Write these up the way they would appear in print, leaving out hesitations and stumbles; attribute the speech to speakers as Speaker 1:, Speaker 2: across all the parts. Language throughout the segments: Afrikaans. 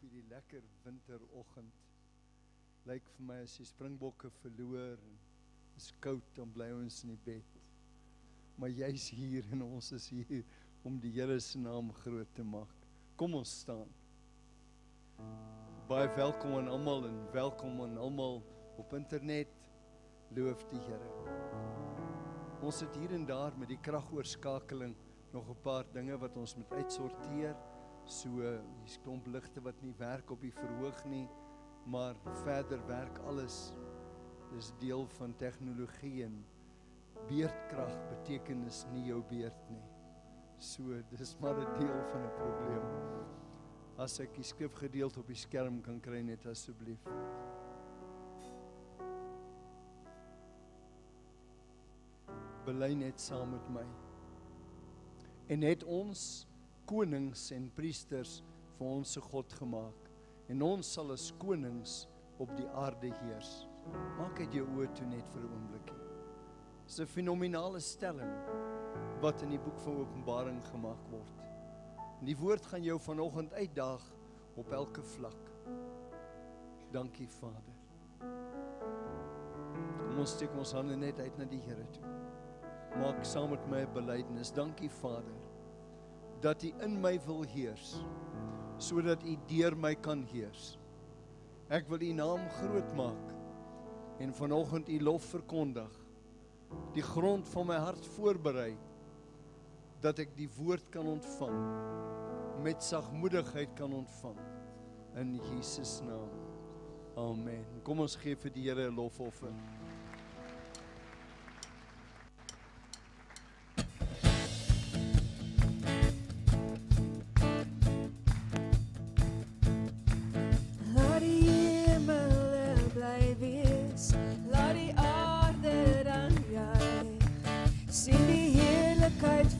Speaker 1: hierdie lekker winteroggend. Lyk vir my as die Springbokke verloor en is koud, dan bly ons in die bed. Maar jy's hier en ons is hier om die Here se naam groot te maak. Kom ons staan. Baie welkom aan almal en welkom aan almal op internet. Loof die Here. Ons het hier en daar met die kragoorskakeling nog 'n paar dinge wat ons moet uitsorteer. So, hier's klomp ligte wat nie werk op die verhoog nie, maar verder werk alles. Dis deel van tegnologie en beerdkrag beteken is nie jou beerd nie. So, dis maar 'n deel van 'n probleem. As ek die skrifgedeelte op die skerm kan kry net asseblief. Bely net saam met my. En het ons konings en priesters vir ons se God gemaak. En ons sal as konings op die aarde heers. Maak uit jou oë toe net vir 'n oombliekie. Dis 'n fenominale stelling wat in die boek van Openbaring gemaak word. En die woord gaan jou vanoggend uitdaag op elke vlak. Dankie Vader. Kom ons steek ons hande net uit na die Here toe. Maak saam met my 'n belydenis. Dankie Vader, dat U in my wil heers, sodat U deur my kan heers. Ek wil U naam groot maak en vanoggend U lof verkondig. Die grond van my hart voorberei, dat ek die woord kan ontvang, met sagmoedigheid kan ontvang, in Jesus naam. Amen. Kom ons gee vir die Here 'n lofoffer.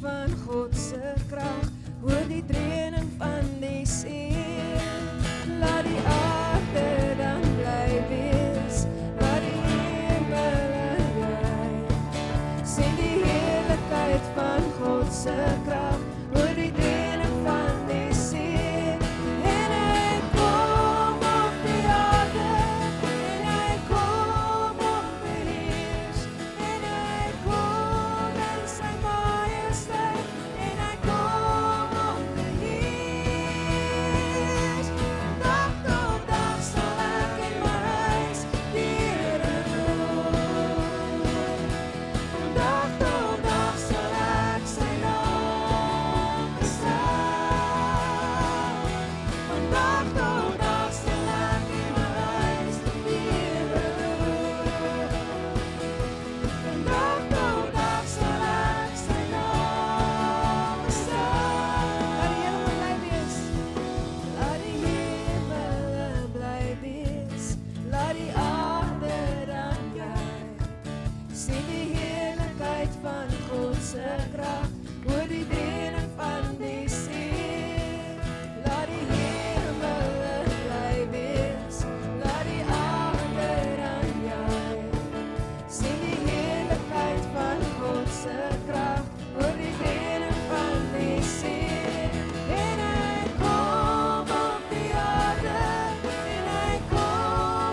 Speaker 2: Van God se krag, hoor die dreuning van die see. Laat die aarde dan bly wees, laat die hemel juig. Sien die heerlikheid van God se krag, hoor die dreuning van die see. En hy kom op die aarde, en hy kom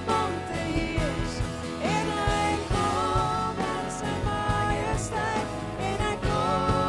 Speaker 2: op die heers, en hy kom in sy majesteit. En hy kom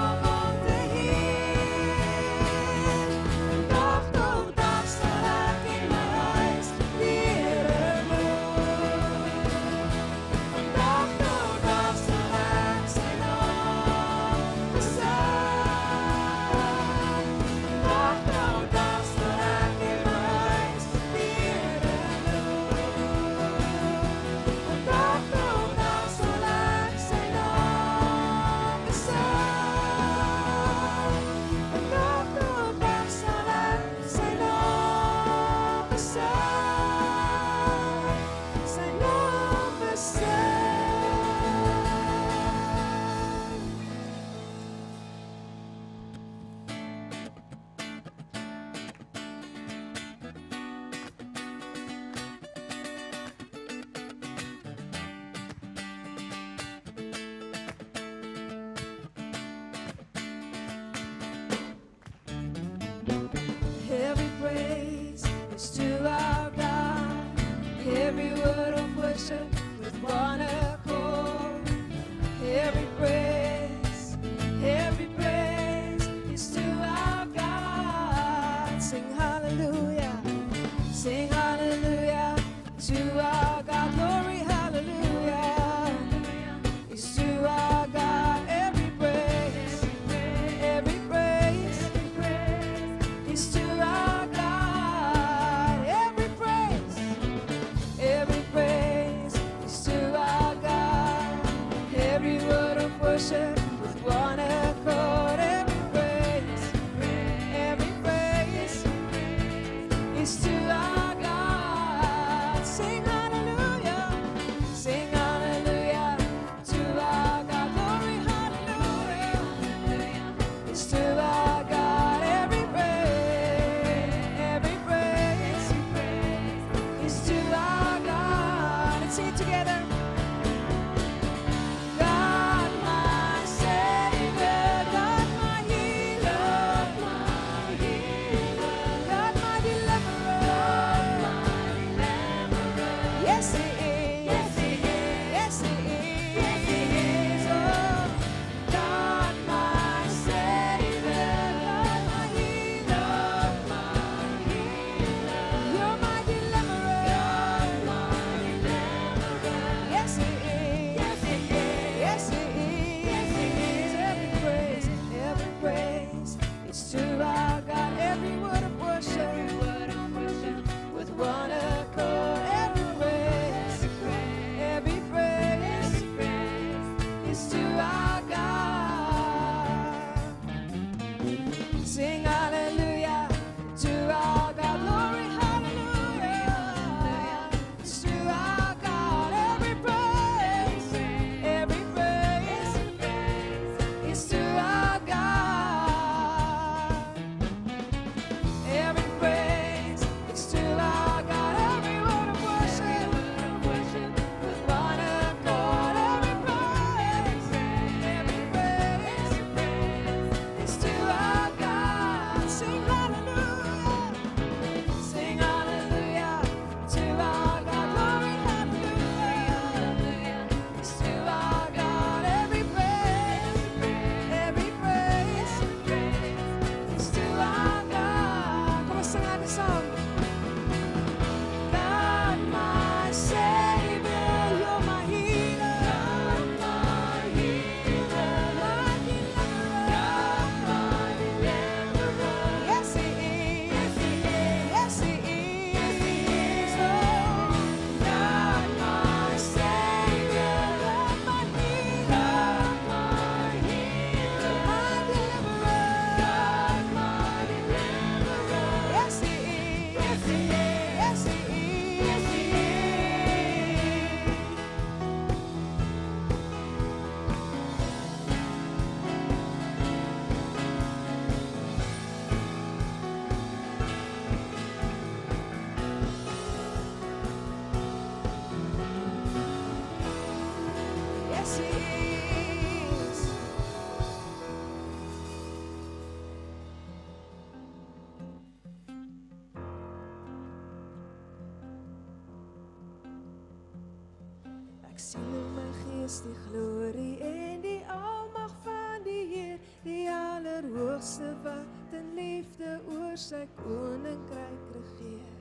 Speaker 2: Ek sien in my gees die glorie en die almag van die Heer, die Allerhoogste wat in liefde oor sy koninkryk regeer.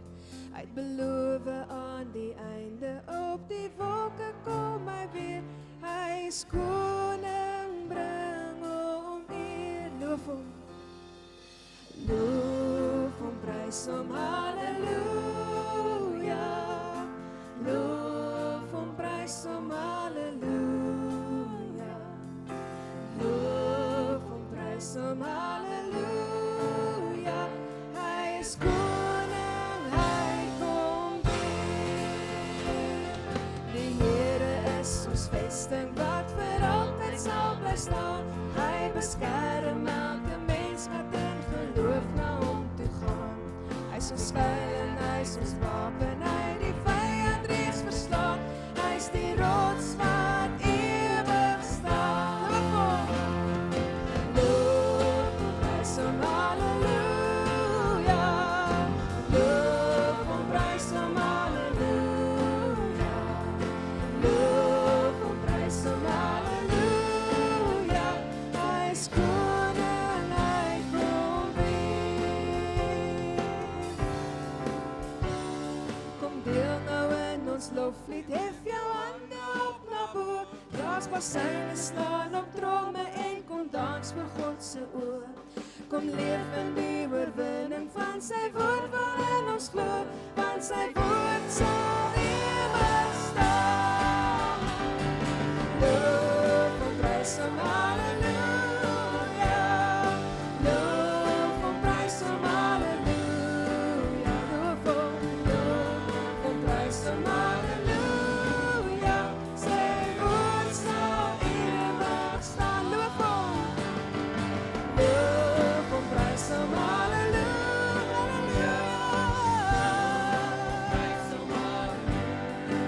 Speaker 2: Hy het beloof aan die einde, op die wolke kom hy weer. Hy is koning, bring hom eer. Loof hom, prys hom, halleluja. Loof hom, prys hom, halleluja. Loof hom, prys hom, halleluja. Hy is koning, hy kom weer. Die Here is ons vesting wat vir altyd sal bly staan. Hy beskerm elke mens wat in geloof na hom toe gaan. Hy is ons skuil en hy is ons wapen, hy die vyand reeds verslaan. Hy is die rots wat ewig staan. Loof hom, prys hom, halleluja. Loof hom, prys hom, halleluja. Loof hom, prys hom, halleluja. Hy is koning, hy kom weer. Kom deel nou in ons loflied, hef jou hande op na bo. Blaas bassyne, slaan op tromme en kom dans voor God se oor. Kom leef in die oorwinning van sy woord waarin ons glo, want sy woord sal ewig staan. Loof hom, prys hom, halleluja. Loof hom, prys hom, halleluja. Loof hom, prys hom, halleluja. Sy woord sal ewig staan. Loof hom, prys hom, halleluja. Prys hom, halleluja.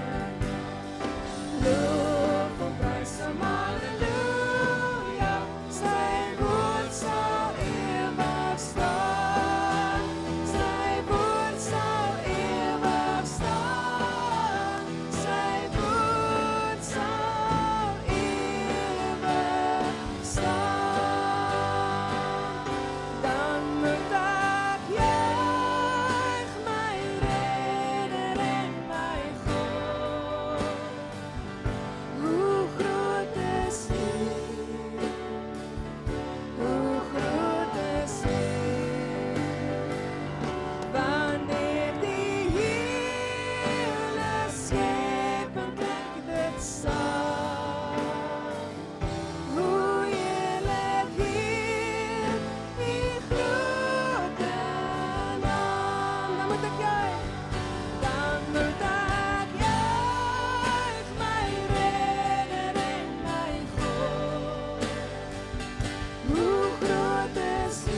Speaker 2: Loof hom, prys hom, halleluja. Sy woord sal ewig staan. Sy woord sal ewig staan. Sy woord sal ewig staan. Dan moet ek juig, my redder en my God. Hoe groot is U? Hoe groot is U? Wanneer die hele skepping klink dit saam. Hoe heerlik hier die grote naam. Dan moet ek juig, my redder en my God. Hoe groot is U?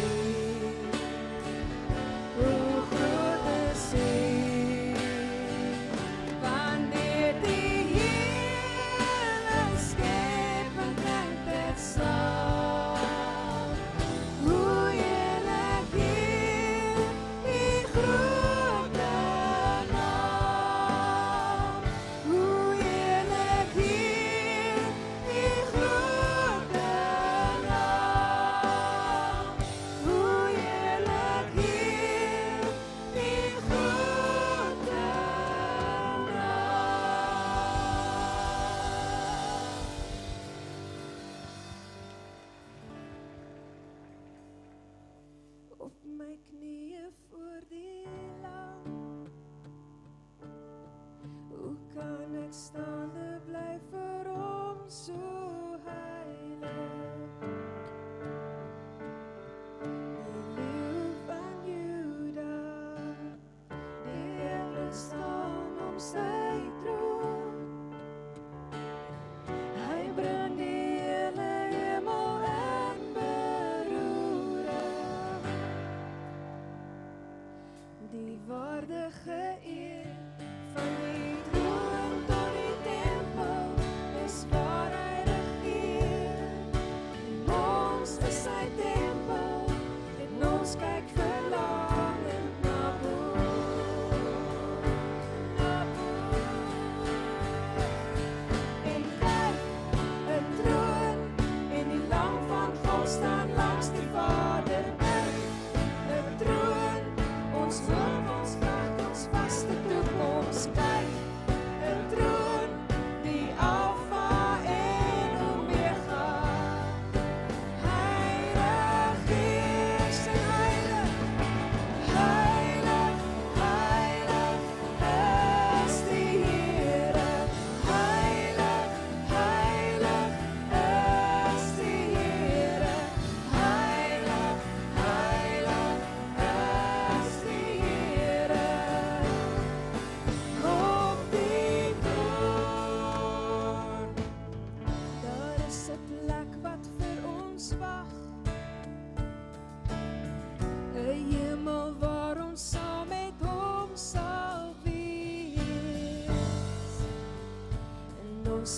Speaker 2: Hoe groot is U? Wanneer die hele skepping klink dit saam. Hoe heerlik hier die grote naam. Hoe heerlik hier die grote naam. Hoe heerlik hier die grote naam. Op my knieë voor die lam. Hoe kan ek staande bly vir hom so heilig? Die leeu van Juda, die engele staan om sy troon. Hy bring die hele hemel in beroering. Die waardige eer van die troon tot die tempel is waar hy regeer. En ons is sy tempel en ons kyk verlangend na bo. Na bo.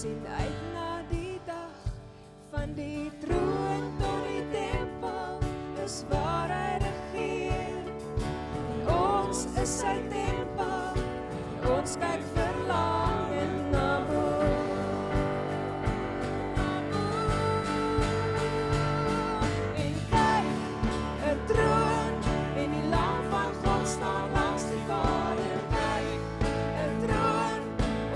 Speaker 2: sien uit na die dag, van die troon tot die tempel, is waar hy regeer. En ons is sy tempel, en ons kyk verlang en na bo. En kyk, 'n troon, en die lam van God staan langs die Vader. Kyk, 'n troon,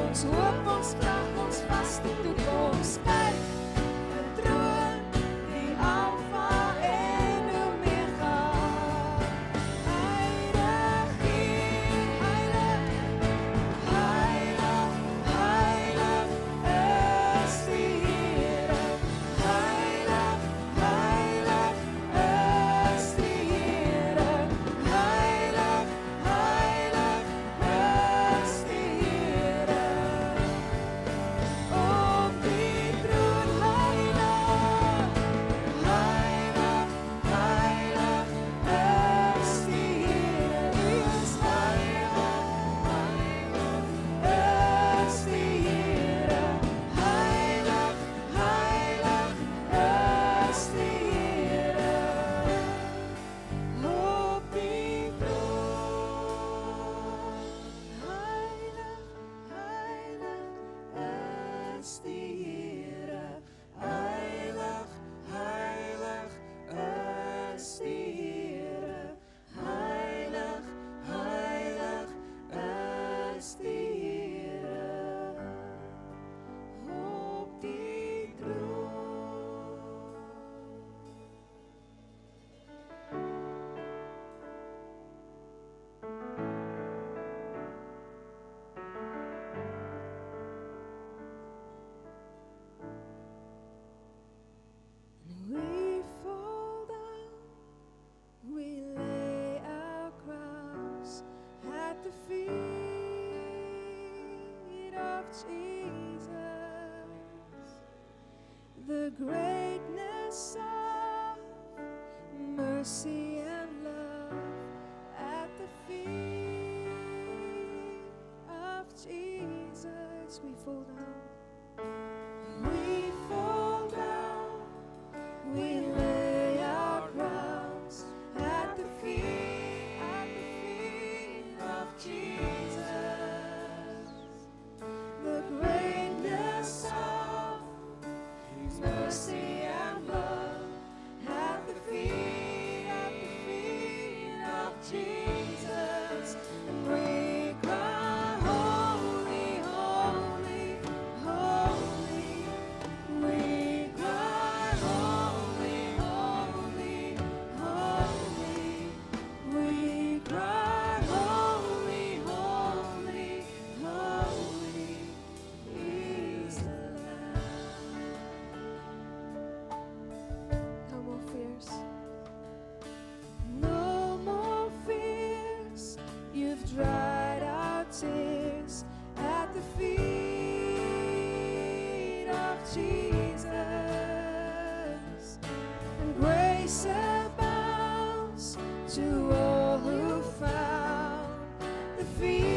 Speaker 2: ons hoop, ons krag, ons vaste toekoms. Kyk, 'n troon, die Alfa en Omega. Hy regeer, heilig, heilig, heilig is die Here. Heilig, heilig is die Here. Heilig, heilig is die Here. Op die troon heilig, heilig, heilig is die Here. Hy is heilig, heilig is die Here. Heilig, heilig is die Here. Op die troon heilig, heilig is die Here. Heilig, heilig is die Here. Heilig, heilig is die Here. Op die troon. We fall down, we lay our crowns at the feet of Jesus. The greatness of mercy and love at the feet of Jesus. We fall down. We fall down. We lay our crowns at the feet of Jesus. The greatness of His mercy and love at the feet of Jesus. And we cry, holy, holy, holy. We cry, holy, holy, holy. We cry, holy, holy, holy is the Lamb. No more fears. No more fears. You've dried our tears at the feet of Jesus. And grace abounds to all who found the feet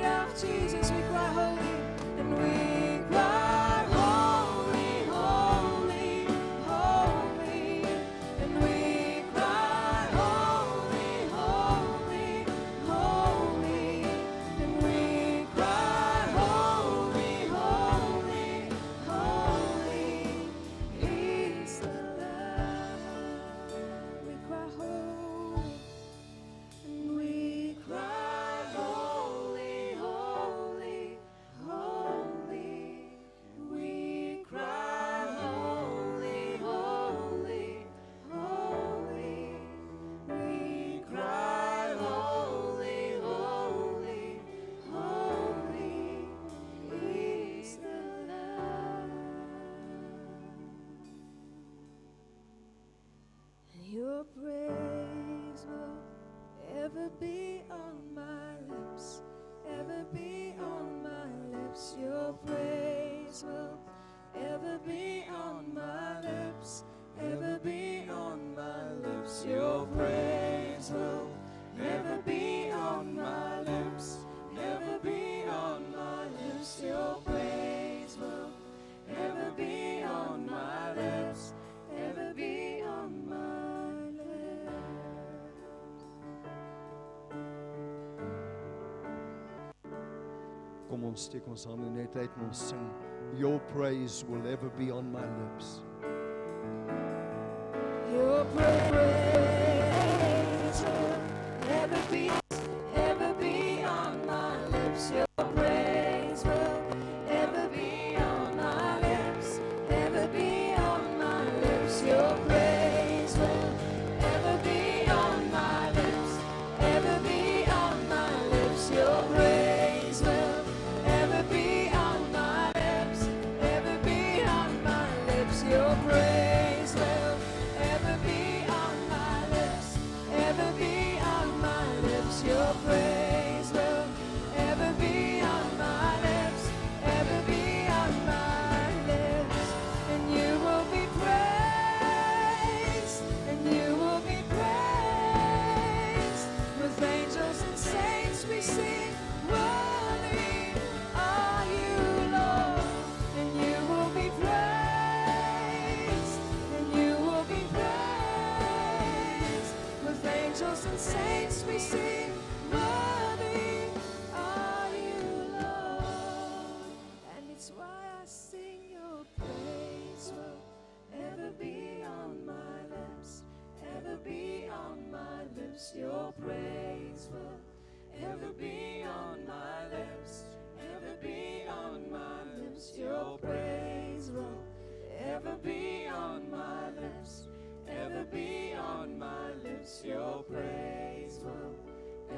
Speaker 2: of Jesus. We cry holy, and we cry holy, holy, holy. And we cry holy, holy, holy. And we cry holy, holy, holy is the Lamb. We cry holy, and we cry holy, holy, holy. We cry holy, holy, holy. We cry holy, holy, holy is the Lamb. And your praise will ever be on my lips, ever be on my lips. Your praise will ever be on my lips, ever be on my lips. Your praise will ever be on my lips, ever be on my lips. Your
Speaker 1: Kom ons steek ons hande net uit en ons sing, Your praise will ever be on my lips.
Speaker 2: Your praise will ever be on my lips. Your praise will ever be on my lips, ever be on my lips. Your praise will ever be on my lips, ever be on my lips. Your praise will ever be on my lips, ever be on my lips. Your praise will ever be on my lips, ever be on my lips. Your praise will ever be on my lips, ever be on my lips. And you will be praised, and you will be praised. With angels and saints we sing, worthy are you, Lord. And you will be praised, and you will be praised. With angels and saints we sing, worthy are you, Lord. And it's why I sing, your praise will ever be on my lips, ever be on my lips. Your praise will ever be on my lips, ever be on my lips. Your praise will ever be on my lips, ever be on my lips. Your praise will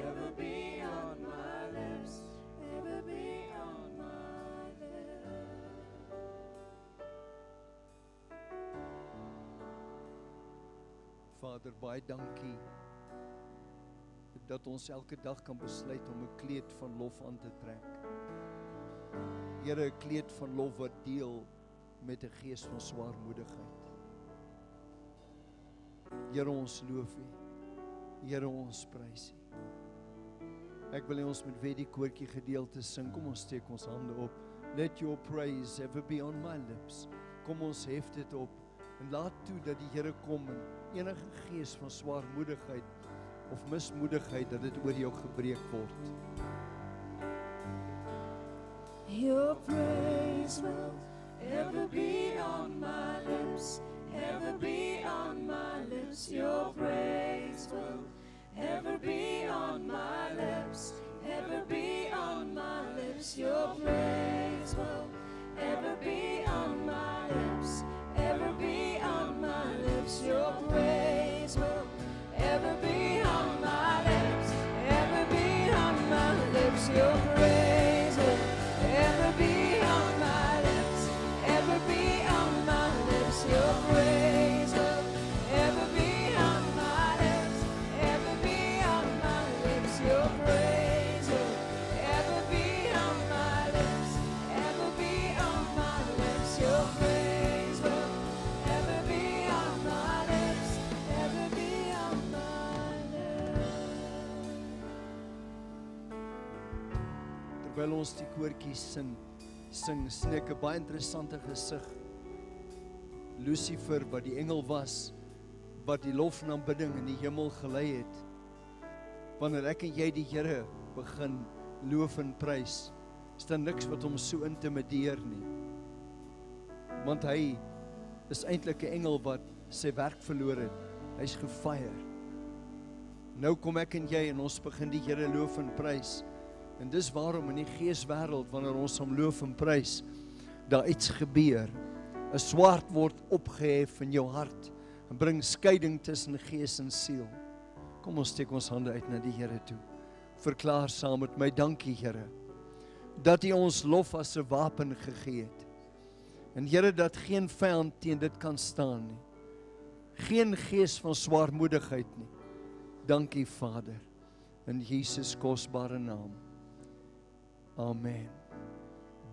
Speaker 2: ever be on my lips, ever be on my lips.
Speaker 1: Vader, baie dankie dat ons elke dag kan besluit om 'n kleed van lof aan te trek. Here, 'n kleed van lof wat deel met 'n gees van swaarmoedigheid. Here, ons loof U. Here, ons prys U. Ek wil hê ons moet weer die koortjie gedeelte sing. Kom ons steek ons hande op. Let your praise ever be on my lips. Kom ons hef dit op en laat toe dat die Here kom en enige gees van swaarmoedigheid of mismoedigheid, dat dit oor jou gebreek word.
Speaker 2: Your praise will ever be on my lips, ever be on my lips. Your praise will ever be on my lips, ever be on my lips. Your praise will ever be on my lips, ever be on my lips. Your praise will ever be on my lips, ever be on my lips. Your praise will ever be on my lips, ever be on my lips. Your praise will ever be on my lips, ever be on my lips. Your praise will ever be on my lips, ever be on my lips. Your praise will ever be on my lips, ever be on my lips.
Speaker 1: Terwyl ons die koortjies sing, sien ek 'n baie interessante gesig. Lucifer, wat die engel was, wat die lof en aanbidding in die hemel gelei het. Wanneer ek en jy die Here begin loof en prys, is daar niks wat hom so intimideer nie. Want hy is eintlik 'n engel wat sy werk verloor het. Hy's gefire. Nou kom ek en jy en ons begin die Here loof en prys. En dis waarom in die geeswêreld, wanneer ons hom loof en prys, daar iets gebeur. 'n Swaard word opgehef in jou hart en bring skeiding tussen gees en siel. Kom ons steek ons hande uit na die Here toe. Verklaar saam met my, dankie Here, dat U ons lof as 'n wapen gegee het. En Here, dat geen vyand teen dit kan staan nie. Geen gees van swaarmoedigheid nie. Dankie Vader, in Jesus kosbare naam. Amen.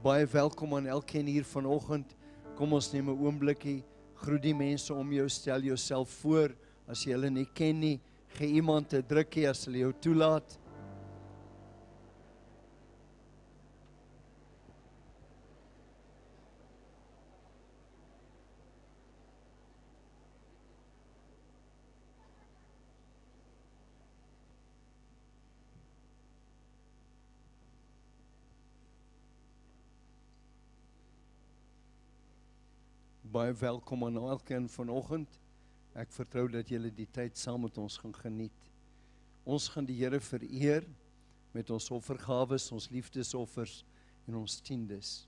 Speaker 1: Baie welkom aan elkeen hier vanoggend. Kom ons neem 'n oomblikkie, groet die mense om jou, stel jouself voor. As jy hulle nie ken nie, gee iemand 'n drukkie as hulle jou toelaat. baie welkom aan elkeen vanoggend. Ek vertrou dat julle die tyd saam met ons gaan geniet. Ons gaan die Here vereer met ons offergawes, ons liefdesoffers en ons tiendes.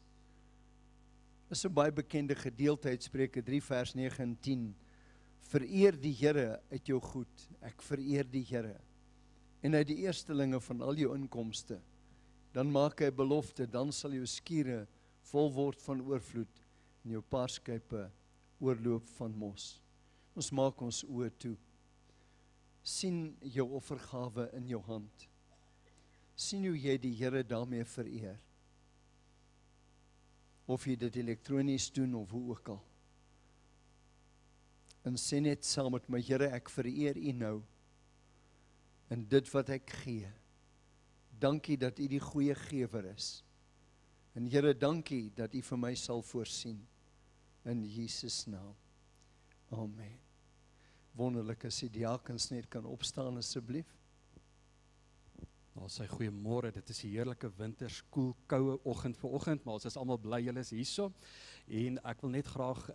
Speaker 1: Dis 'n baie bekende gedeelte uit Spreuke 3 vers 9 en 10. Vereer die Here uit jou goed. Ek vereer die Here. En uit die eerstelinge van al jou inkomste. Dan maak hy belofte, dan sal jou skure vol word van oorvloed en jou paarskype oorloop van mos. Ons maak ons oë toe. Sien jou offergawe in jou hand. Sien hoe jy die Here daarmee vereer. Of jy dit elektronies doen of hoe ook al. En sê net saam met my, Here, ek vereer U nou. In dit wat ek gee. Dankie dat U die goeie gewer is. En Here, dankie dat U vir my sal voorsien. In Jesus naam. Amen. Wonderlik as die diakens net kan opstaan asseblief.
Speaker 3: Ons sê goeiemôre, dit is 'n heerlike winters, koel, koue oggend vanoggend, maar ons is almal bly julle is hierso. En ek wil net graag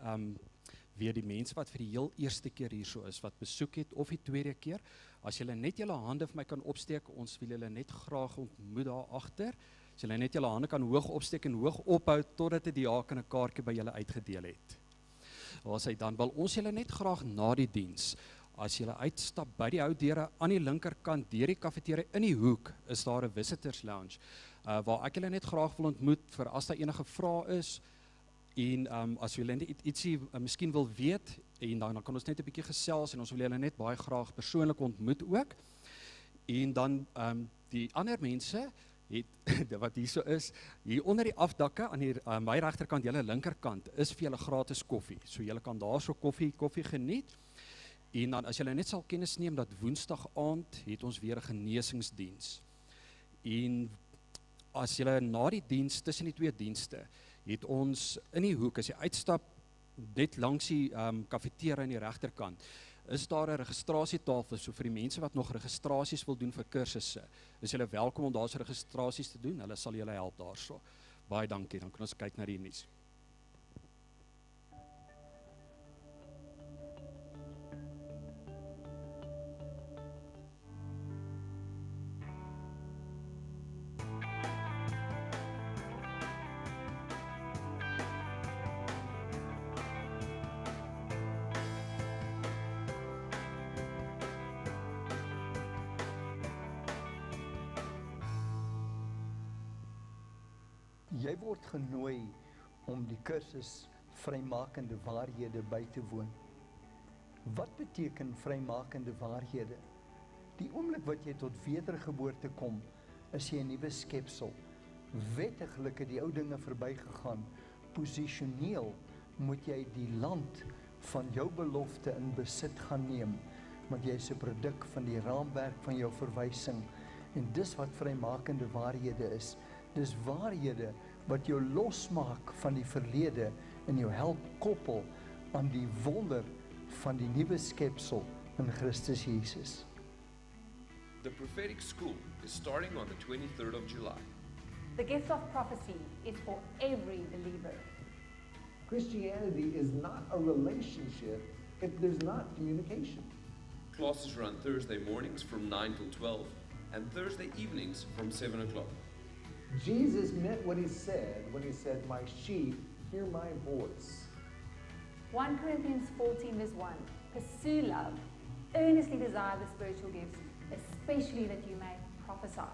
Speaker 3: weer die mense wat vir die heel eerste keer hierso is, wat besoek het, of die tweede keer, as julle net julle hande vir my kan opsteek, ons wil julle net graag ontmoet daar agter. As julle net julle hande kan hoog opsteek en hoog ophou totdat 'n diaken 'n kaartjie by julle uitgedeel het. Ons sê dan wil ons julle net graag na die diens. As jy uitstap by die ou deure aan die linkerkant deur die kafeteria in die hoek is daar 'n visitors lounge waar ek julle net graag wil ontmoet vir as daar enige vrae is en as julle net ietsie miskien wil weet en dan kan ons net 'n bietjie gesels en ons wil julle net baie graag persoonlik ontmoet ook. En dan die ander mense het wat hierso is, hier onder die afdakke aan my regterkant, julle linkerkant is vir julle gratis koffie. So julle kan daarso koffie geniet. En dan as julle net sal kennis neem dat Woensdag aand het ons weer 'n genesingsdiens. En as julle na die diens tussen die twee dienste het ons in die hoek as jy uitstap net langs die kafeteria aan die regterkant is daar 'n registrasietafel so vir die mense wat nog registrasies wil doen vir kursusse. Is julle welkom om daar se registrasies te doen. Hulle sal julle help daarso. Baie dankie. Dan kan ons kyk na die nuus.
Speaker 1: Jy word genooi om die kursus vrymakende waarhede by te woon. Wat beteken vrymakende waarhede? Die oomblik wat jy tot wedergeboorte kom, is jy 'n nuwe skepsel. Wettiglik het die ou dinge verbygegaan. Posisioneel moet jy die land van jou belofte in besit gaan neem, want jy is 'n produk van die raamwerk van jou verwysing. En dis wat vrymakende waarhede is. Dis waarhede wat jou losmaak van die verlede en jou help koppel aan die wonder van die nuwe skepsel in Christus Jesus.
Speaker 4: The prophetic school is starting on the 23rd of July.
Speaker 5: The gift of prophecy is for every believer.
Speaker 6: Christianity is not a relationship if there's not communication.
Speaker 4: Classes run Thursday mornings from 9 till 12 and Thursday evenings from 7 o'clock.
Speaker 6: Jesus meant what he said when he said, "My sheep hear my voice."
Speaker 5: 1 Corinthians 14 verse 1. Pursue love, earnestly desire the spiritual gifts, especially that you may prophesy.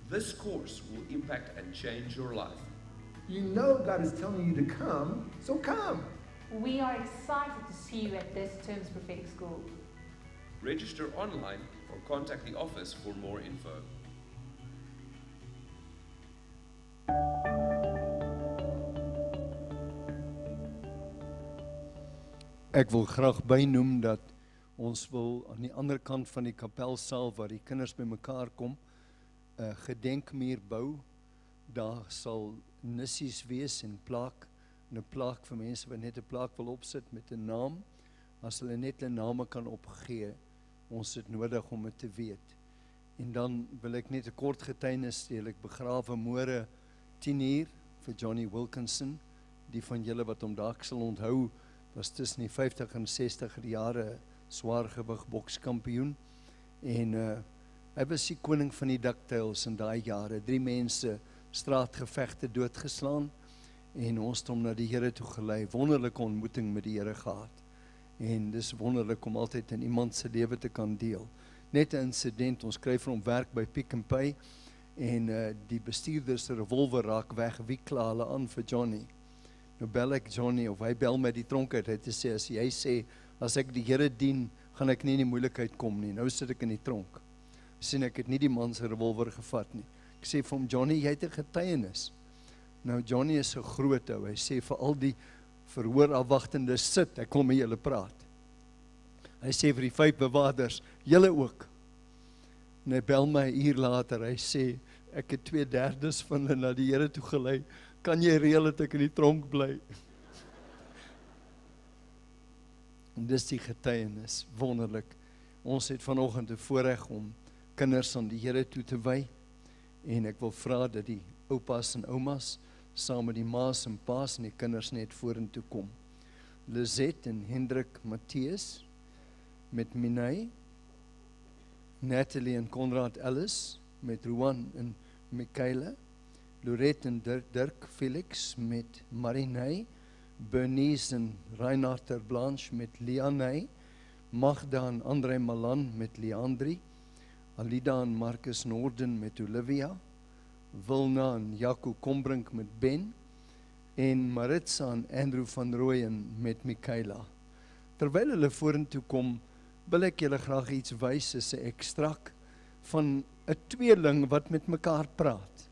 Speaker 4: This course will impact and change your life.
Speaker 6: You know God is telling you to come, so come.
Speaker 5: We are excited to see you at this term's prophetic school.
Speaker 4: Register online or contact the office for more info.
Speaker 1: Ek wil graag bynoem dat ons wil aan die ander kant van die kapelsaal waar die kinders bymekaar kom, 'n gedenkmuur bou. Daar sal nissies wees en 'n plaak vir mense wat net 'n plaak wil opsit met 'n naam. As hulle net 'n name kan opgee, ons het nodig om dit te weet. En dan wil ek net 'n kort getuienis deel. Ek begrawe môre 10 uur vir Johnny Wilkinson, die van julle wat hom dalk sal onthou, was tussen die 50 en 60 jare swaargewig bokskampioen. En hy was die koning van die ducktails in daai jare. 3 mense straatgevegte doodgeslaan. En ons het hom na die Here toe gelei. Wonderlike ontmoeting met die Here gehad. En dis wonderlik om altyd in iemand se lewe te kan deel. Net 'n insident, ons kry vir hom werk by Pick n Pay en die bestuurder se revolver raak weg. Wie kla hulle aan vir Johnny? Nou bel ek Johnny of hy bel my die tronk uit. Hy het gesê as jy sê as ek die Here dien, gaan ek nie in die moeilikheid kom nie. Nou sit ek in die tronk. Sien ek het nie die man se revolver gevat nie. Ek sê vir hom Johnny, jy het 'n getuienis. Nou Johnny is so groot ou, hy sê vir al die verhoorafwagtendes sit, ek kom met julle praat. Hy sê vir die 5 bewaarders, julle ook. En hy bel my 'n uur later, hy sê, ek het 2/3 van hulle na die Here toe gelei, kan jy reël dat ek in die tronk bly? En dis die getuienis, wonderlik. Ons het vanoggend 'n voorreg om kinders aan die Here toe te wy, en ek wil vra dat die oupas en oumas saam met die ma's en pa's en die kinders net vorentoe kom. Lizette en Hendrik Matthias met Minay, Natalie en Conrad Ellis met Ruan en Michaela, Lorette en Dirk Felix met Marinay, Bernice en Reinhard ter Blanche met Lianay, Magda en André Malan met Leandri, Alida en Marcus Norden met Olivia, Wilna en Jaco Kombrink met Ben, en Maritza en Andrew van Rooyen met Michaela. Terwyl hulle vorentoe kom, wil ek julle graag iets wys, is 'n ekstrak van 'n tweeling wat met mekaar praat.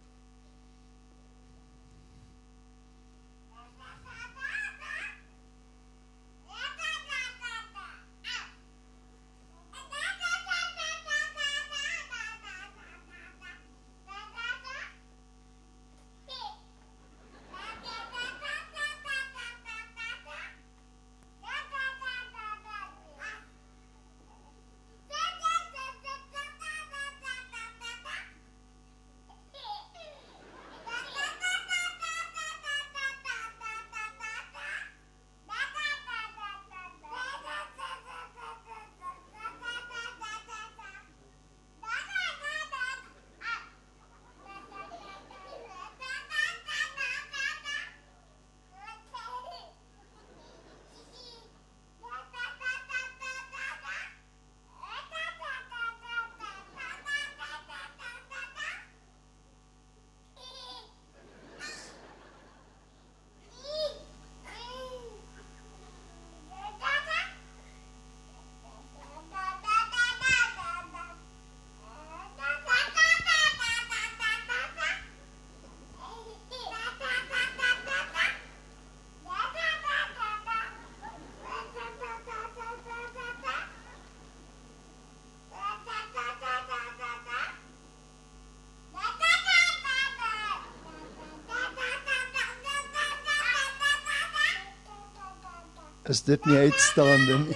Speaker 1: Is dit nie uitstaande nie?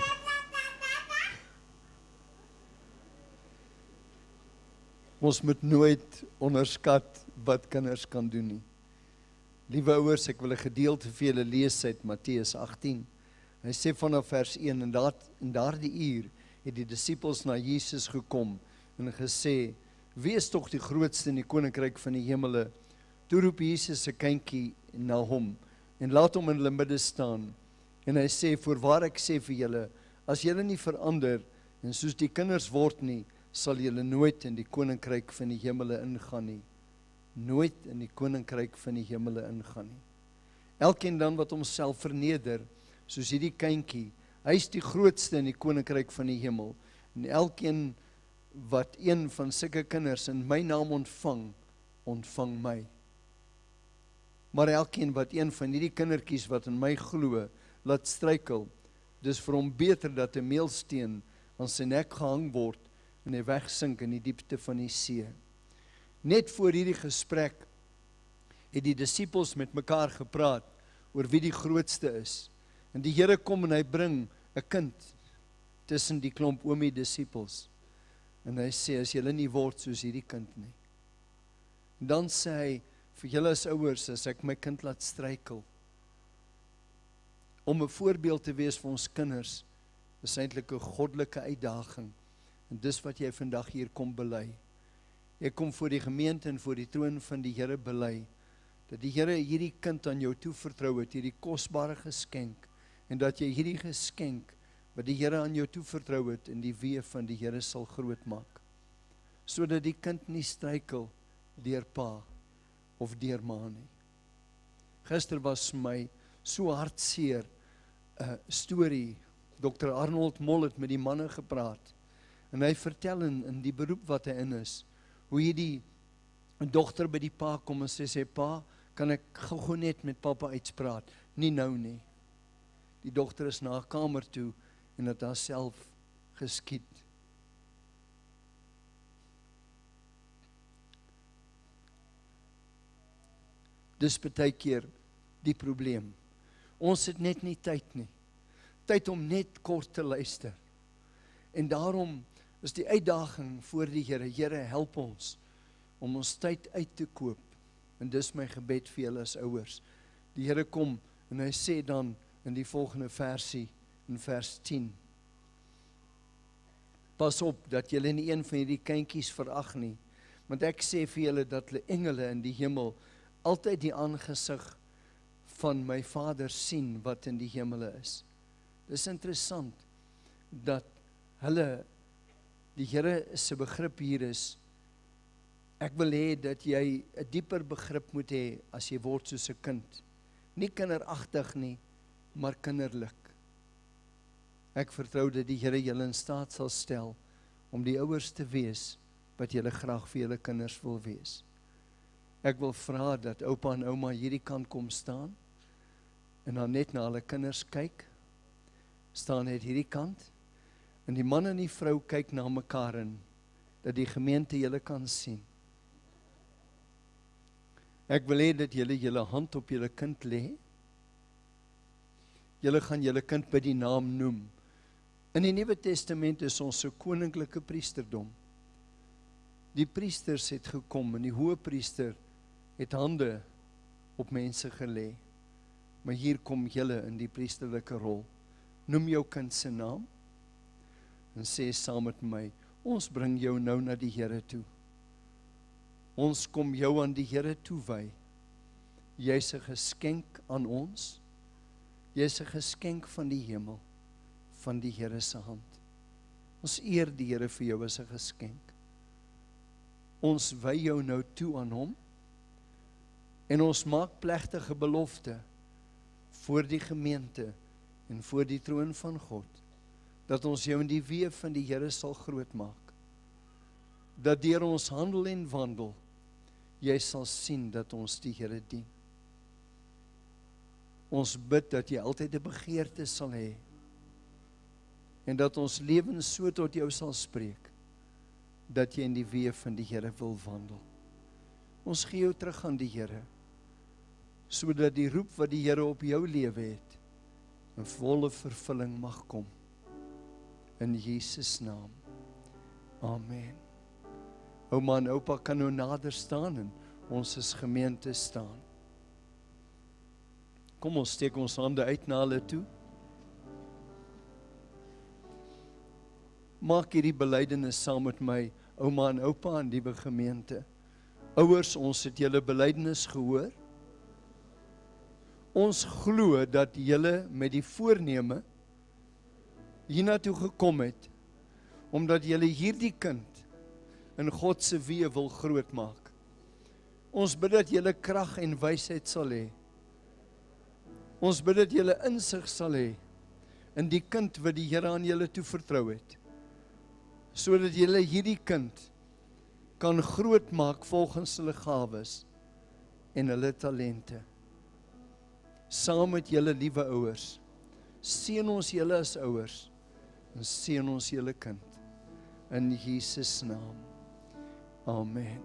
Speaker 1: Ons moet nooit onderskat wat kinders kan doen nie. Liewe ouers, ek wil 'n gedeelte vir julle lees uit Matteus 18. Hy sê vanaf vers 1, en daardie uur het die disippels na Jesus gekom en gesê, wie is tog die grootste in die koninkryk van die hemele? Toe roep Jesus 'n kindjie na hom en laat hom in hulle midde staan. En hy sê, voorwaar ek sê vir julle, as julle nie verander en soos die kinders word nie, sal julle nooit in die koninkryk van die hemele ingaan nie. Nooit in die koninkryk van die hemele ingaan nie. Elkeen dan wat homself verneder, soos hierdie kindjie, hy is die grootste in die koninkryk van die hemel. En elkeen wat een van sulke kinders in my naam ontvang, ontvang my. Maar elkeen wat een van hierdie kindertjies wat in my glo, laat struikel, dis vir hom beter dat 'n meelsteen aan sy nek gehang word en hy wegsink in die diepte van die see. Net voor hierdie gesprek het die disippels met mekaar gepraat oor wie die grootste is. En die Here kom en hy bring 'n kind tussen die klomp oomie disippels. En hy sê, as julle nie word soos hierdie kind nie. En dan sê hy, vir julle as ouers, as ek my kind laat struikel, om 'n voorbeeld te wees vir ons kinders, is eintlik 'n goddelike uitdaging. En dis wat jy vandag hier kom bely. Jy kom voor die gemeente en voor die troon van die Here bely, dat die Here hierdie kind aan jou toevertrou het, hierdie kosbare geskenk, en dat jy hierdie geskenk, wat die Here aan jou toevertrou het, in die weë van die Here sal groot maak, sodat die kind nie struikel deur pa of deur ma nie. Gister was my so hartseer storie. Dr. Arnold Mol het met die manne gepraat, en hy vertel in die beroep wat hy in is, hoe hy die dogter by die pa kom en sê, pa, kan ek gou net met papa uitspraat? Nie nou nie. Die dogter is na haar kamer toe, en het haarself geskiet. Dis baie keer die probleem. Ons het net nie tyd nie. Tyd om net kort te luister. En daarom is die uitdaging voor die Here, Here help ons om ons tyd uit te koop. En dis my gebed vir julle as ouers. Die Here kom en hy sê dan in die volgende versie, in vers 10, pas op dat julle nie een van hierdie kindjies verag nie, want ek sê vir julle dat hulle engele in die hemel altyd die aangesig van my Vader sien wat in die hemele is. Dis interessant dat hulle, die Here se begrip hier is, ek wil hê dat jy 'n dieper begrip moet hê as jy word soos 'n kind. Nie kinderagtig nie, maar kinderlik. Ek vertrou dat die Here julle in staat sal stel om die ouers te wees wat julle graag vir julle kinders wil wees. Ek wil vra dat oupa en ouma hierdie kant kom staan en dan net na hulle kinders kyk. Staan net hierdie kant en die man en die vrou kyk na mekaar in, dat die gemeente julle kan sien. Ek wil hê dat julle hand op julle kind lê. Julle gaan julle kind by die naam noem. In die Nuwe Testament is ons 'n koninklike priesterdom. Die priesters het gekom en die hoëpriester het hande op mense gelê. Maar hier kom julle in die priesterlike rol. Noem jou kind se naam en sê saam met my, ons bring jou nou na die Here toe. Ons kom jou aan die Here toewy. Jy's 'n geskenk aan ons. Jy's 'n geskenk van die hemel, van die Here se hand. Ons eer die Here vir jou as 'n geskenk. Ons wy jou nou toe aan hom en ons maak plegtige belofte voor die gemeente en voor die troon van God, dat ons jou in die weë van die Here sal groot maak. Dat deur ons handel en wandel, jy sal sien dat ons die Here dien. Ons bid dat jy altyd 'n begeerte sal hê en dat ons lewens so tot jou sal spreek, dat jy in die weë van die Here wil wandel. Ons gee jou terug aan die Here, sodat die roep wat die Here op jou lewe het, in volle vervulling mag kom. In Jesus naam. Amen. Ouma en oupa kan nou nader staan en ons as gemeente staan. Kom ons steek ons hande uit na hulle toe. Maak hierdie belydenis saam met my, ouma en oupa en liewe gemeente. Ouers, ons het julle belydenis gehoor. Ons glo dat julle met die voorneme hiernatoe gekom het, omdat julle hierdie kind in God se weë wil grootmaak. Ons bid dat julle krag en wysheid sal hê. Ons bid dat julle insig sal hê in die kind wat die Here aan julle toevertrou het, sodat julle hierdie kind kan grootmaak volgens hulle gawes en hulle talente. Saam met julle liewe ouers, seën ons julle as ouers en seën ons julle kind in Jesus naam. Amen.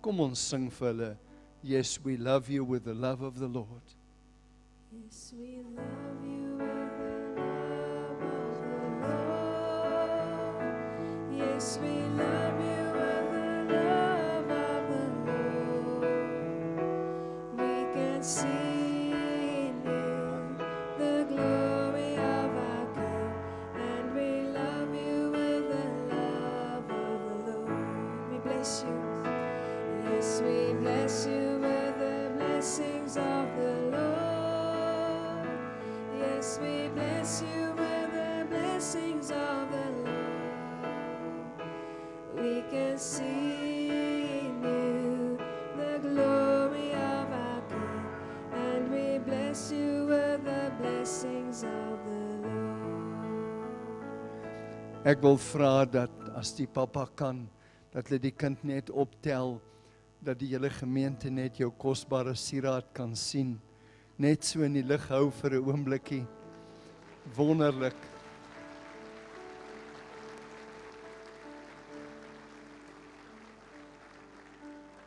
Speaker 1: Kom ons sing vir hulle. Yes, we love you with the love of the Lord.
Speaker 2: Yes, we love you with the love of the Lord. Yes, we love you with the love of the Lord. We can see in Him the bless you. Yes, we bless you with the blessings of the Lord. Yes, we bless you with the blessings of the Lord. We can see in you the glory of our King, and we bless you with the blessings of the Lord.
Speaker 1: Ek wil vra dat as die pappa kan, dat hulle die kind net optel, dat die hele gemeente net jou kosbare sieraad kan sien. Net so in die lig hou vir 'n oombliekie. Wonderlik.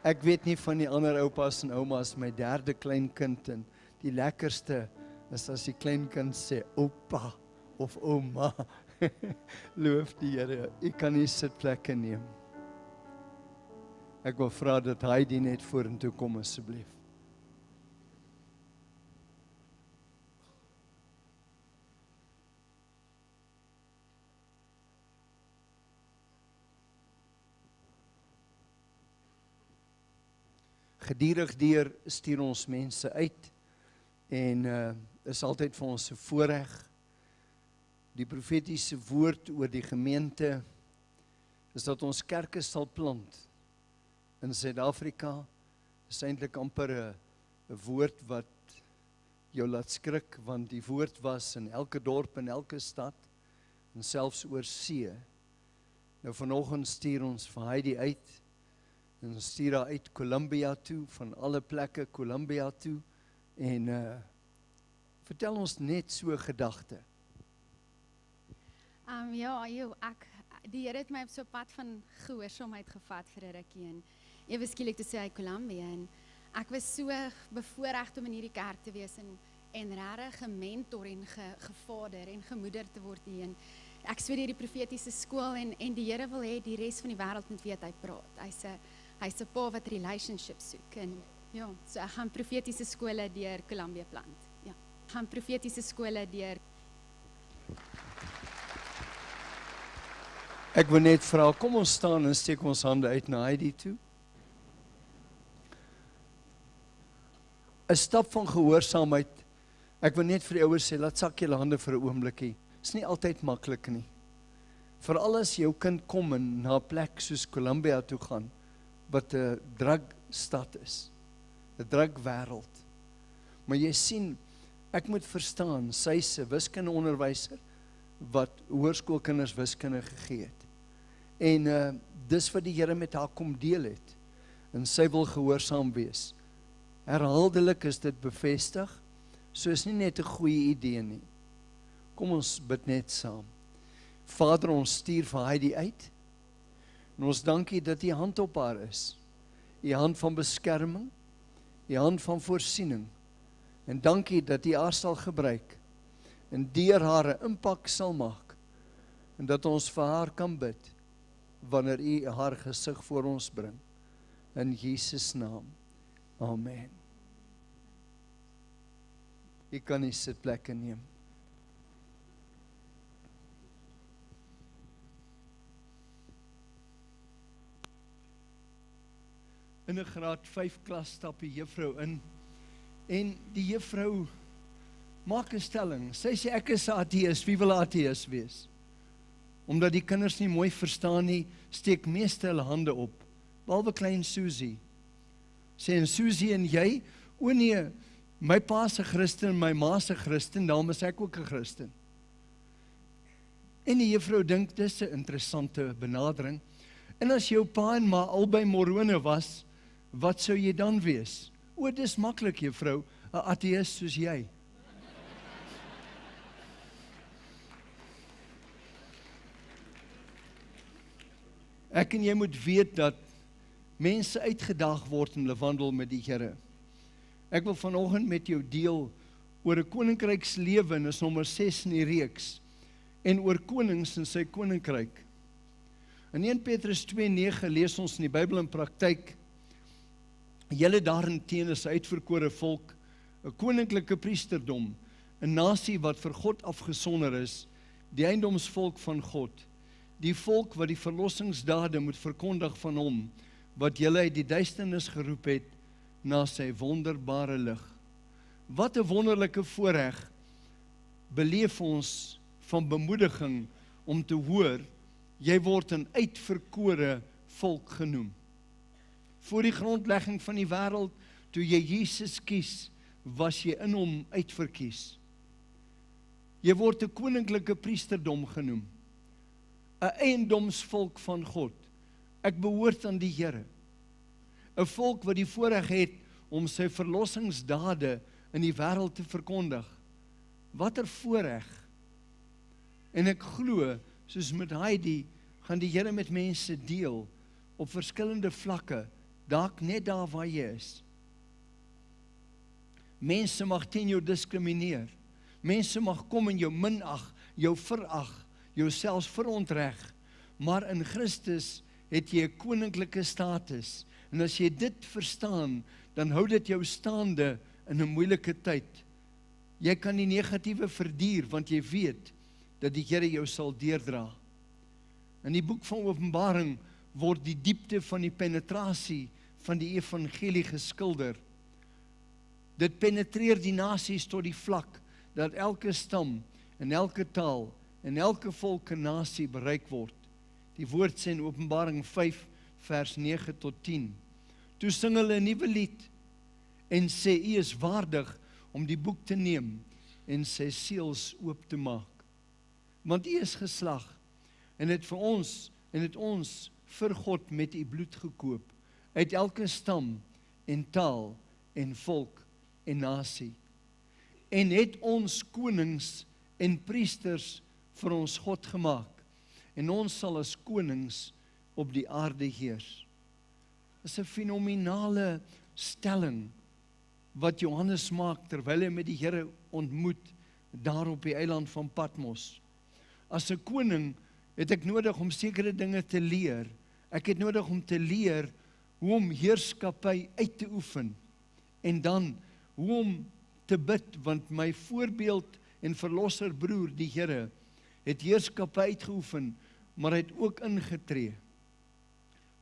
Speaker 1: Ek weet nie van die ander oupas en oumas, my derde kleinkind, en die lekkerste is as die kleinkind sê, oupa of ouma. Loof die Here, u kan nie sitplekke neem. Ek wil vra dat hy die net vorentoe kom asseblief. Gedurig deur stuur ons mense uit en is altyd vir ons 'n voorreg. Die profetiese woord oor die gemeente is dat ons kerke sal plant in Suid-Afrika. Is eintlik amper 'n woord wat jou laat skrik, want die woord was in elke dorp en elke stad en selfs oor see. Nou vanoggend stuur ons vir Heidi uit en ons stuur haar uit Columbia toe, van alle plekke Columbia toe en vertel ons net so 'n gedagte.
Speaker 7: Die Here het my op so 'n pad van gehoorsaamheid gevat vir 'n rukkie en ewe skielik toe sê hy Columbia en ek was so bevoorreg om in hierdie kerk te wees en regtig gementor en gevader en gemoeder te word hier. En ek studeer die profetiese skool en die Here wil hê die res van die wêreld moet weet hy praat. Hy's 'n pa wat relationships soek en ja, so ek gaan profetiese skole deur Columbia plant. Ja, gaan profetiese skole deur.
Speaker 1: Ek wil net vra, kom ons staan en steek ons hande uit na Heidi toe. 'n Stap van gehoorsaamheid. Ek wil net vir die ouers sê, laat sak julle hande vir 'n oombliekie. Is nie altyd maklik nie. Veral as jou kind kom en na 'n plek soos Columbia toe gaan, wat 'n drugstad is, 'n drugwêreld. Maar jy sien, ek moet verstaan, sy's 'n wiskundeonderwyser wat hoërskoolkinders wiskunde gegee het. En dis wat die Here met haar kom deel het. En sy wil gehoorsaam wees. Herhaaldelik is dit bevestig, so is nie net 'n goeie idee nie. Kom ons bid net saam. Vader, ons stuur vir Heidi uit. En ons dankie dat U hand op haar is. U hand van beskerming, U hand van voorsiening. En dankie dat U haar sal gebruik en deur haar 'n impak sal maak. En dat ons vir haar kan bid wanneer U haar gesig voor ons bring. In Jesus naam. Amen. U kan nie sitplekke neem. In 'n graad 5 klas stap die juffrou in en die juffrou maak 'n stelling. Sy sê ek is 'n ateïs, wie wil 'n ateïs wees? Omdat die kinders nie mooi verstaan nie, steek meeste hulle hande op, behalwe klein Susie. Sê en Susie en jy, o nee, my pa se Christen, my ma se Christen, daarom is ek ook 'n Christen. En die juffrou dink dis 'n interessante benadering. En as jou pa en ma albei morone was, wat sou jy dan wees? O, dis maklik juffrou, 'n ateïs soos jy. Ek en jy moet weet dat mense uitgedaag word in hulle wandel met die Here. Ek wil vanoggend met jou deel oor 'n koninkrykslewe, en is nommer 6 in die reeks, en oor konings en sy koninkryk. In 1 Petrus 2:9 lees ons in die Bybel in praktyk, julle daarenteen is 'n uitverkore volk, 'n koninklike priesterdom, 'n nasie wat vir God afgesonder is, die eiendomsvolk van God, die volk wat die verlossingsdade moet verkondig van hom, wat julle uit die duisternis geroep het na sy wonderbare lig. Wat 'n wonderlike voorreg beleef ons van bemoediging om te hoor, jy word 'n uitverkore volk genoem. Voor die grondlegging van die wêreld, toe jy Jesus kies, was jy in hom uitverkies. Jy word 'n koninklike priesterdom genoem, 'n eiendomsvolk van God. Ek behoort aan die Here. 'n Volk wat die voorreg het om sy verlossingsdade in die wêreld te verkondig. Watter voorreg. En ek glo, soos met Heidi, gaan die Here met mense deel op verskillende vlakke, dalk net daar waar jy is. Mense mag teen jou diskrimineer. Mense mag kom en jou minag, jou verag, jou selfs verontreg. Maar in Christus het jy 'n koninklike status. En as jy dit verstaan, dan hou dit jou staande in 'n moeilike tyd. Jy kan die negatiewe verduur, want jy weet dat die Here jou sal deurdra. In die boek van Openbaring word die diepte van die penetrasie van die evangelie geskilder. Dit penetreer die nasies tot die vlak dat elke stam en elke taal en elke volk en nasie bereik word. Die woord sê in Openbaring 5 vers 9 tot 10. Toe sing hulle 'n nuwe lied en sê, U is waardig om die boek te neem en sy seels oop te maak. Want U is geslag en het ons vir God met U bloed gekoop, uit elke stam en taal en volk en nasie. En het ons konings en priesters vir ons God gemaak, en ons sal as konings op die aarde heers. Dit is 'n fenominale stelling wat Johannes maak terwyl hy met die Here ontmoet daar op die eiland van Patmos. As 'n koning het ek nodig om sekere dinge te leer. Ek het nodig om te leer hoe om heerskappy uit te oefen en dan hoe om te bid, want my voorbeeld en verlosser broer, die Here, het heerskappy uitgeoefen, maar hy het ook ingetree.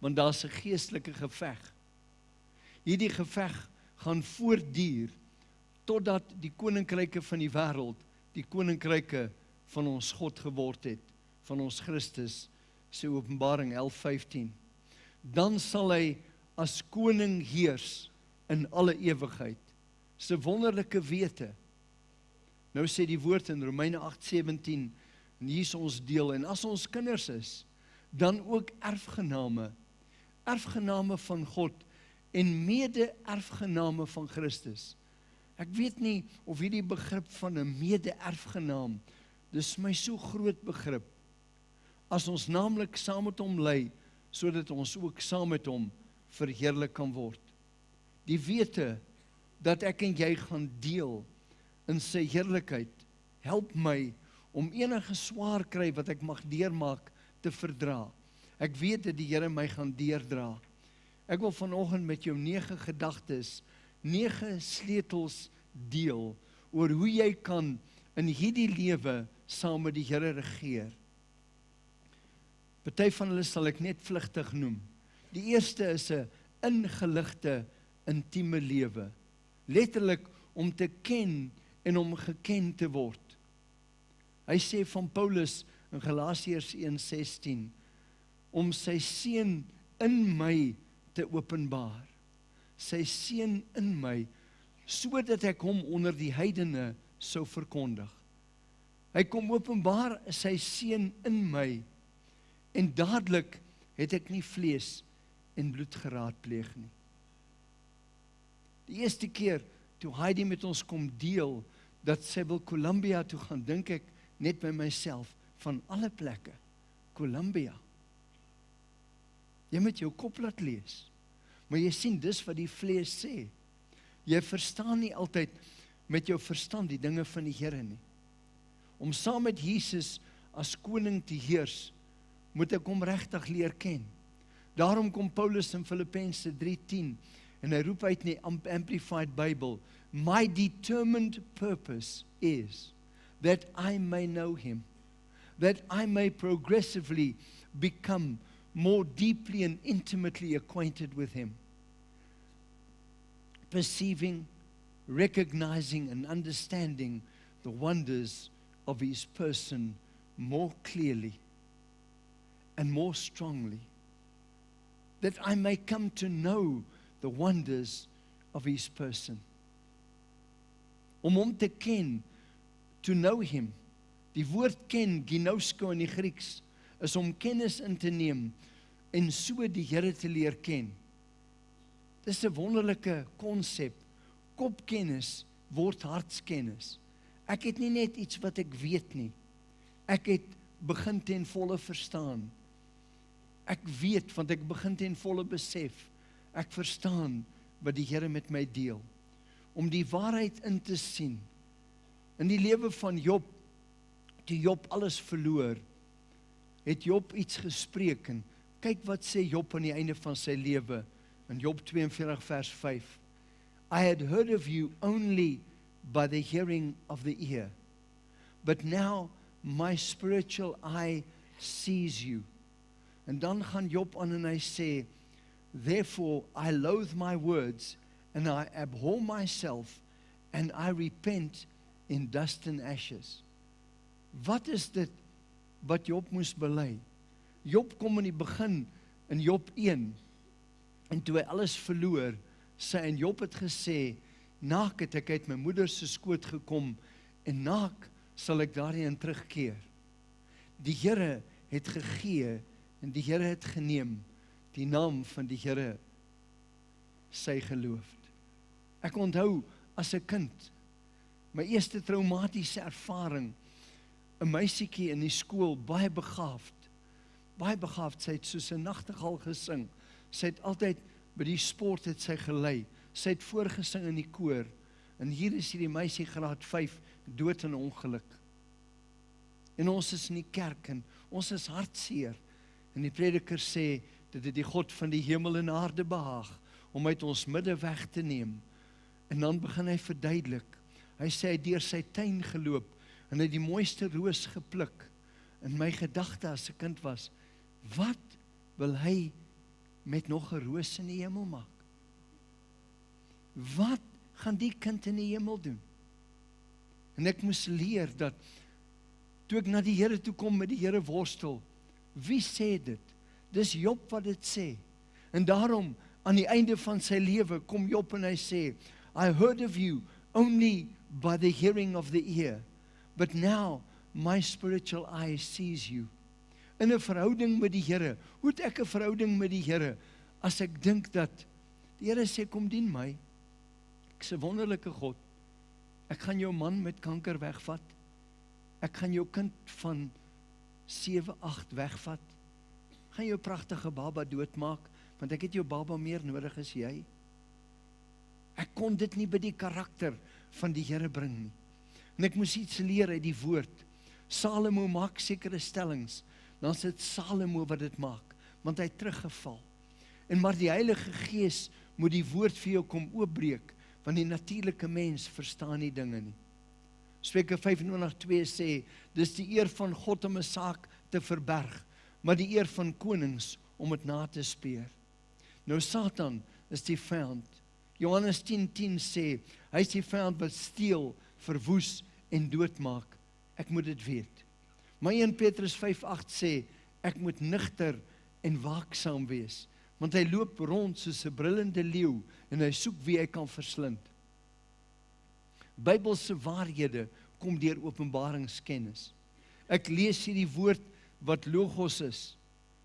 Speaker 1: Want daar's 'n geestelike geveg. Hierdie geveg gaan voortduur totdat die koninkryke van die wêreld die koninkryke van ons God geword het, van ons Christus, sê Openbaring 11:15. Dan sal hy as koning heers in alle ewigheid. Dis 'n wonderlike wete. Nou sê die woord in Romeine 8:17, en hier is ons deel, en as ons kinders is, dan ook erfgename van God, en mede-erfgename van Christus. Ek weet nie of hierdie begrip van 'n mede-erfgenaam, dis my so groot begrip, as ons naamlik saam met hom ly, sodat ons ook saam met hom verheerlik kan word. Die wete dat ek en jy gaan deel in sy heerlikheid, help my om enige swaar kry wat ek mag deurmaak te verdra. Ek weet dat die Here my gaan deurdra. Ek wil vanoggend met jou 9 gedagtes, 9 sleutels deel oor hoe jy kan in hierdie lewe saam met die Here regeer. Party van hulle sal ek net vlugtig noem. Die eerste is 'n ingeligte, intieme lewe. Letterlik om te ken en om geken te word. Hy sê van Paulus in Galasiërs 1:16, om sy seun in my te openbaar. Sy seun in my, sodat ek hom onder die heidene sou verkondig. Hy kom openbaar sy seun in my, en dadelik het ek nie vlees en bloed geraadpleeg nie. Die eerste keer toe Heidi met ons kom deel dat sy wil Columbia toe gaan, dink ek net by myself, van alle plekke, Columbia. Jy moet jou kop laat lees, maar jy sien dis wat die vlees sê. Jy verstaan nie altyd met jou verstand die dinge van die Here nie. Om saam met Jesus as koning te heers, moet ek hom regtig leer ken. Daarom kom Paulus in Filippense 3:10 en hy roep uit in die Amplified Bible, my determined purpose is that I may know him, that I may progressively become more deeply and intimately acquainted with him, perceiving, recognizing, and understanding the wonders of his person more clearly and more strongly, that I may come to know the wonders of his person. Om hom te ken, to know him. Die woord ken, ginosko in die Grieks, is om kennis in te neem en so die Here te leer ken. Dis 'n wonderlike konsep. Kopkennis word hartskennis. Ek het nie net iets wat ek weet nie. Ek het begin ten volle verstaan. Ek weet, want ek begin ten volle besef. Ek verstaan wat die Here met my deel. Om die waarheid in te sien. In die lewe van Job, toe Job alles verloor, het Job iets gespreek en kyk wat sê Job aan die einde van sy lewe in Job 42 vers 5. I had heard of you only by the hearing of the ear, but now my spiritual eye sees you. En dan gaan Job aan en hy sê, therefore I loathe my words and I abhor myself and I repent in dust and ashes. Wat is dit wat Job moes bely? Job kom in die begin in Job 1 en toe hy alles verloor, sê en Job het gesê, naak het ek uit my moeder se skoot gekom en naak sal ek daarheen terugkeer. Die Here het gegee en die Here het geneem, die naam van die Here sy geloofd. Ek onthou as 'n kind, my eerste traumatiese ervaring, 'n meisietjie in die skool, baie begaafd, sy het soos 'n nagtegaal gesing, sy het altyd by die sport het sy gelei, sy het voorgesing in die koor, en hier is hierdie meisie graad 5, dood in 'n ongeluk. En ons is in die kerk, en ons is hartseer, en die prediker sê, dit het die God van die hemel en aarde behaag, om uit ons midde weg te neem, en dan begin hy verduidelik, hy sê hy het deur sy tuin geloop, en hy het die mooiste roos gepluk, en my gedagte as 'n kind was, wat wil hy met nog 'n roos in die hemel maak? Wat gaan die kind in die hemel doen? En ek moes leer dat, toe ek na die Here toe kom met die Here worstel, wie sê dit? Dis Job wat dit sê. En daarom, aan die einde van sy lewe, kom Job en hy sê, I heard of you only by the hearing of the ear, but now my spiritual eye sees you. In 'n verhouding met die Here, hoe het ek 'n verhouding met die Here, as ek dink dat, die Here sê, kom dien my, ek is 'n wonderlike God, ek gaan jou man met kanker wegvat, ek gaan jou kind van 7, 8 wegvat, gaan jou pragtige baba doodmaak, want ek het jou baba meer nodig as jy. Ek kon dit nie by die karakter van die Here bring nie. En ek moes iets leer uit die woord. Salomo maak sekere stellings, dan is dit Salomo wat dit maak, want hy het teruggeval. En maar die Heilige Gees moet die woord vir jou kom oopbreek, want die natuurlike mens verstaan nie dinge nie. Spreuke 25:2 sê, dis die eer van God om 'n saak te verberg, maar die eer van konings om dit na te speur. Nou Satan is die vyand. Johannes 10:10 sê, hy is die vyand wat steel, verwoes en doodmaak. Ek moet dit weet. Maar 1 Petrus 5:8 sê, ek moet nigter en waaksaam wees, want hy loop rond soos 'n brullende leeu en hy soek wie hy kan verslind. Bybelse waarhede kom deur openbaringskennis. Ek lees hierdie woord wat logos is,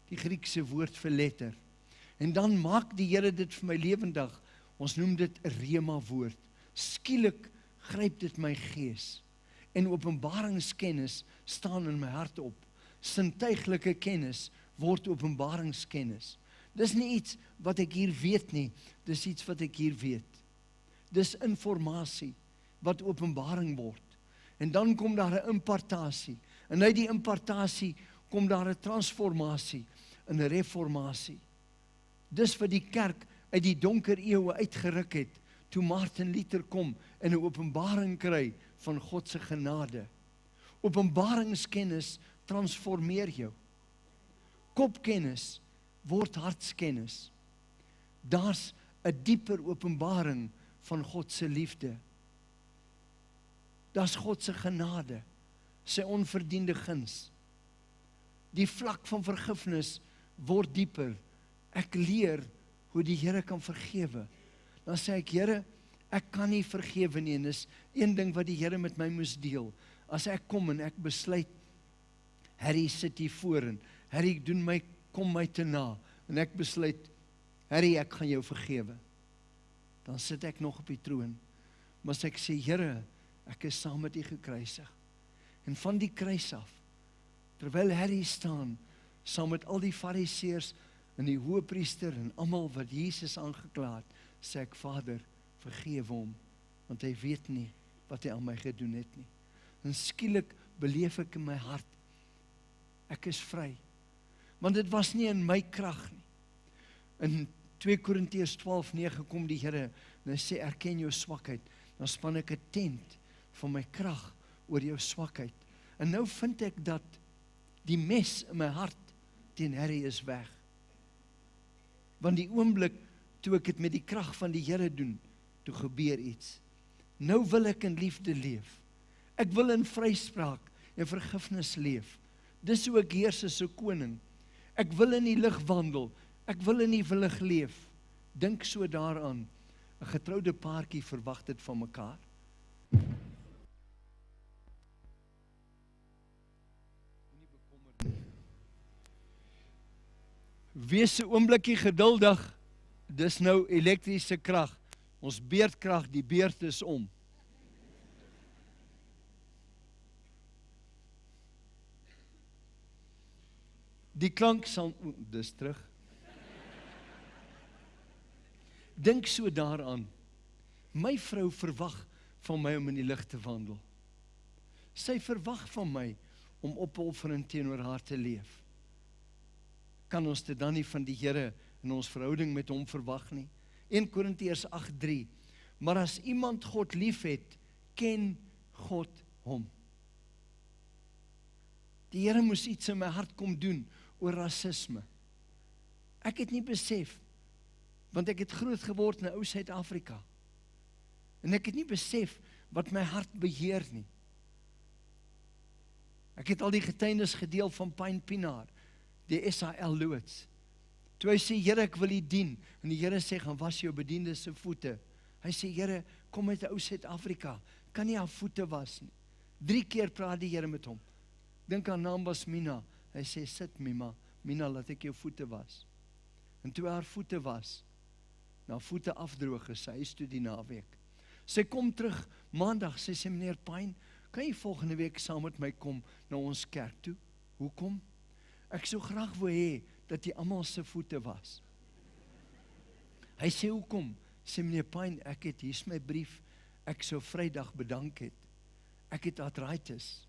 Speaker 1: die Griekse woord vir letter. En dan maak die Here dit vir my lewendig. Ons noem dit 'n rema woord. Skielik gryp dit my gees. En openbaringskennis staan in my hart op. Sintuiglike kennis word openbaringskennis. Dis nie iets wat ek hier weet nie, dis iets wat ek hier weet. Dis informasie wat openbaring word. En dan kom daar 'n impartasie. En uit die impartasie kom daar 'n transformasie, 'n reformasie. Dis wat die kerk uit die donker eeue uitgeruk het, toe Martin Luther kom en 'n openbaring kry van God se genade. Openbaringskennis transformeer jou. Kopkennis word hartskennis. Daar's 'n dieper openbaring van God se liefde. Daar's God se genade, sy onverdiende guns. Die vlak van vergifnis word dieper. Ek leer hoe die Here kan vergewe. Dan sê ek, Here, ek kan nie vergewe nie, en dis een ding wat die Here met my moes deel. As ek kom en ek besluit, Harry sit hier voor en Harry kom my te na, en ek besluit, Harry, ek gaan jou vergewe. Dan sit ek nog op die troon. Maar as ek sê, Here, ek is saam met U gekruisig. En van die kruis af, terwyl Harry staan, saam met al die fariseërs en die hoëpriester en almal wat Jesus aangekla het, sê ek, Vader, vergewe hom, want hy weet nie wat hy aan my gedoen het nie. En skielik beleef ek in my hart, ek is vry. Want dit was nie in my krag nie. In 2 Korintiërs 12:9 kom die Here en hy sê, erken jou swakheid. Dan span ek 'n tent van my krag oor jou swakheid. En nou vind ek dat die mes in my hart teen Harry is weg. Want die oomblik toe ek dit met die krag van die Here doen, toe gebeur iets. Nou wil ek in liefde leef. Ek wil in vryspraak en vergifnis leef. Dis hoe ek heers as 'n koning. Ek wil in die lig wandel. Ek wil in die lig leef. Dink so daaraan. 'n Getroude paartjie verwag dit van mekaar. Moenie bekommer nie. Wees 'n oombliekie geduldig. Dis nou elektriese krag. Ons beerdkrag, die beerd is om. Die klank sal, dis terug. Dink so daaraan. My vrou verwag van my om in die lig te wandel. Sy verwag van my om opofferend teenoor haar te leef. Kan ons dit dan nie van die Here in ons verhouding met hom verwag nie? 1 Korintiërs 8:3. Maar as iemand God liefhet, ken God hom. Die Here moes iets in my hart kom doen oor rasisme. Ek het nie besef, want ek het groot geword in 'n ou Suid-Afrika. En ek het nie besef wat my hart beheer nie. Ek het al die getuienis gedeel van Pyn Pinaar, die SAL loods. Toe hy sê, Here, ek wil U dien, en die Here sê, gaan was jou bediende se voete. Hy sê, Here, kom uit 'n ou Suid-Afrika, kan nie haar voete was nie. 3 keer praat die Here met hom. Dink haar naam was Mina. Hy sê, sit Mina, laat ek jou voete was. En toe haar voete was, na voete afdroog is, sy huis toe die naweek. Sy kom terug maandag, sy sê, meneer Pyn, kan jy volgende week saam met my kom na ons kerk toe? Hoekom? Ek sou graag wou hê dat jy almal se voete was. Hy sê, hoekom? Sê, meneer Pyn, ek het, hier is my brief, ek sou Vrydag bedank het. Ek het arthritis.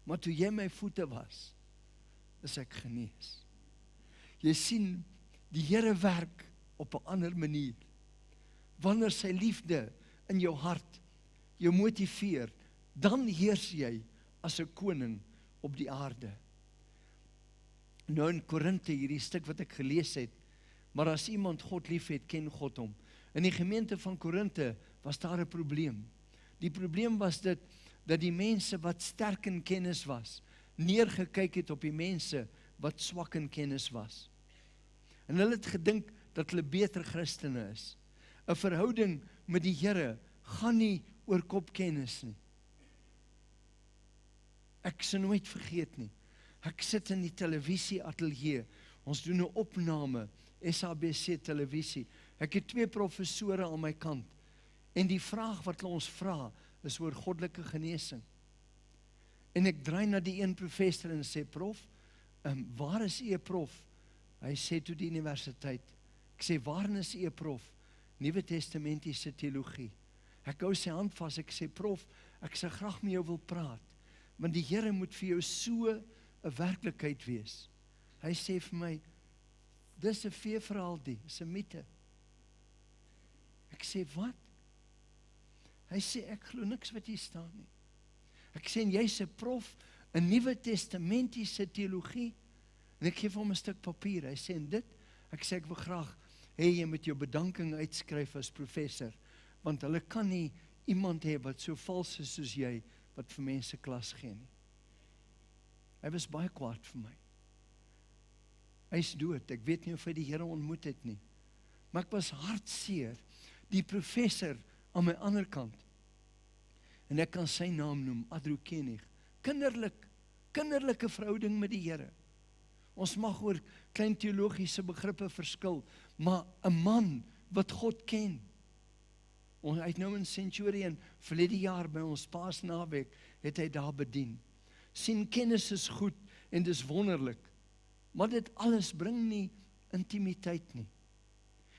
Speaker 1: Maar toe jy my voete was, is ek genees. Jy sien, die Here werk op 'n ander manier. Wanneer sy liefde in jou hart jou motiveer, dan heers jy as 'n koning op die aarde. Nou in Korinte, hierdie stuk wat ek gelees het, maar as iemand God liefhet, ken God hom. In die gemeente van Korinte was daar 'n probleem. Die probleem was dit, dat die mense wat sterk in kennis was, neergekyk het op die mense wat swak in kennis was. En hulle het gedink dat hulle beter Christene is. 'n Verhouding met die Here gaan nie oor kopkennis nie. Ek sal nooit vergeet nie. Ek sit in die televisie ateljee. Ons doen 'n opname, SABC televisie. Ek het 2 professore aan my kant. En die vraag wat hulle ons vra, is oor goddelike genesing. En ek draai na die een professor en sê, prof, waar is u 'n prof? Hy sê toe die universiteit. Ek sê, waarin is u 'n prof? Nuwe Testamentiese teologie. Ek hou sy hand vas, ek sê, prof, ek sal graag met jou wil praat, want die Here moet vir jou so 'n werklikheid wees. Hy sê vir my, dis 'n feesverhaal, dis 'n mite. Ek sê, wat? Hy sê, ek glo niks wat hier staan nie. Ek sê, en jy's 'n prof in Nuwe Testamentiese teologie? En ek gee vir hom 'n stuk papier. Hy sê, en dit? Ek sê, ek wil graag hê jy moet jou bedanking uitskryf as professor, want hulle kan nie iemand hê wat so vals is soos jy, wat vir mense klas gee nie. Hy was baie kwaad vir my. Hy is dood, ek weet nie of hy die Here ontmoet het nie. Maar ek was hartseer, die professor aan my ander kant, en ek kan sy naam noem, Adro Kenig, kinderlike verhouding met die Here. Ons mag oor klein teologiese begrippe verskil, maar 'n man wat God ken. Hy het nou in Centurion, verlede jaar by ons Paasnaweek, het hy daar bedien. Sien, kennis is goed en dis wonderlik, maar dit alles bring nie intimiteit nie.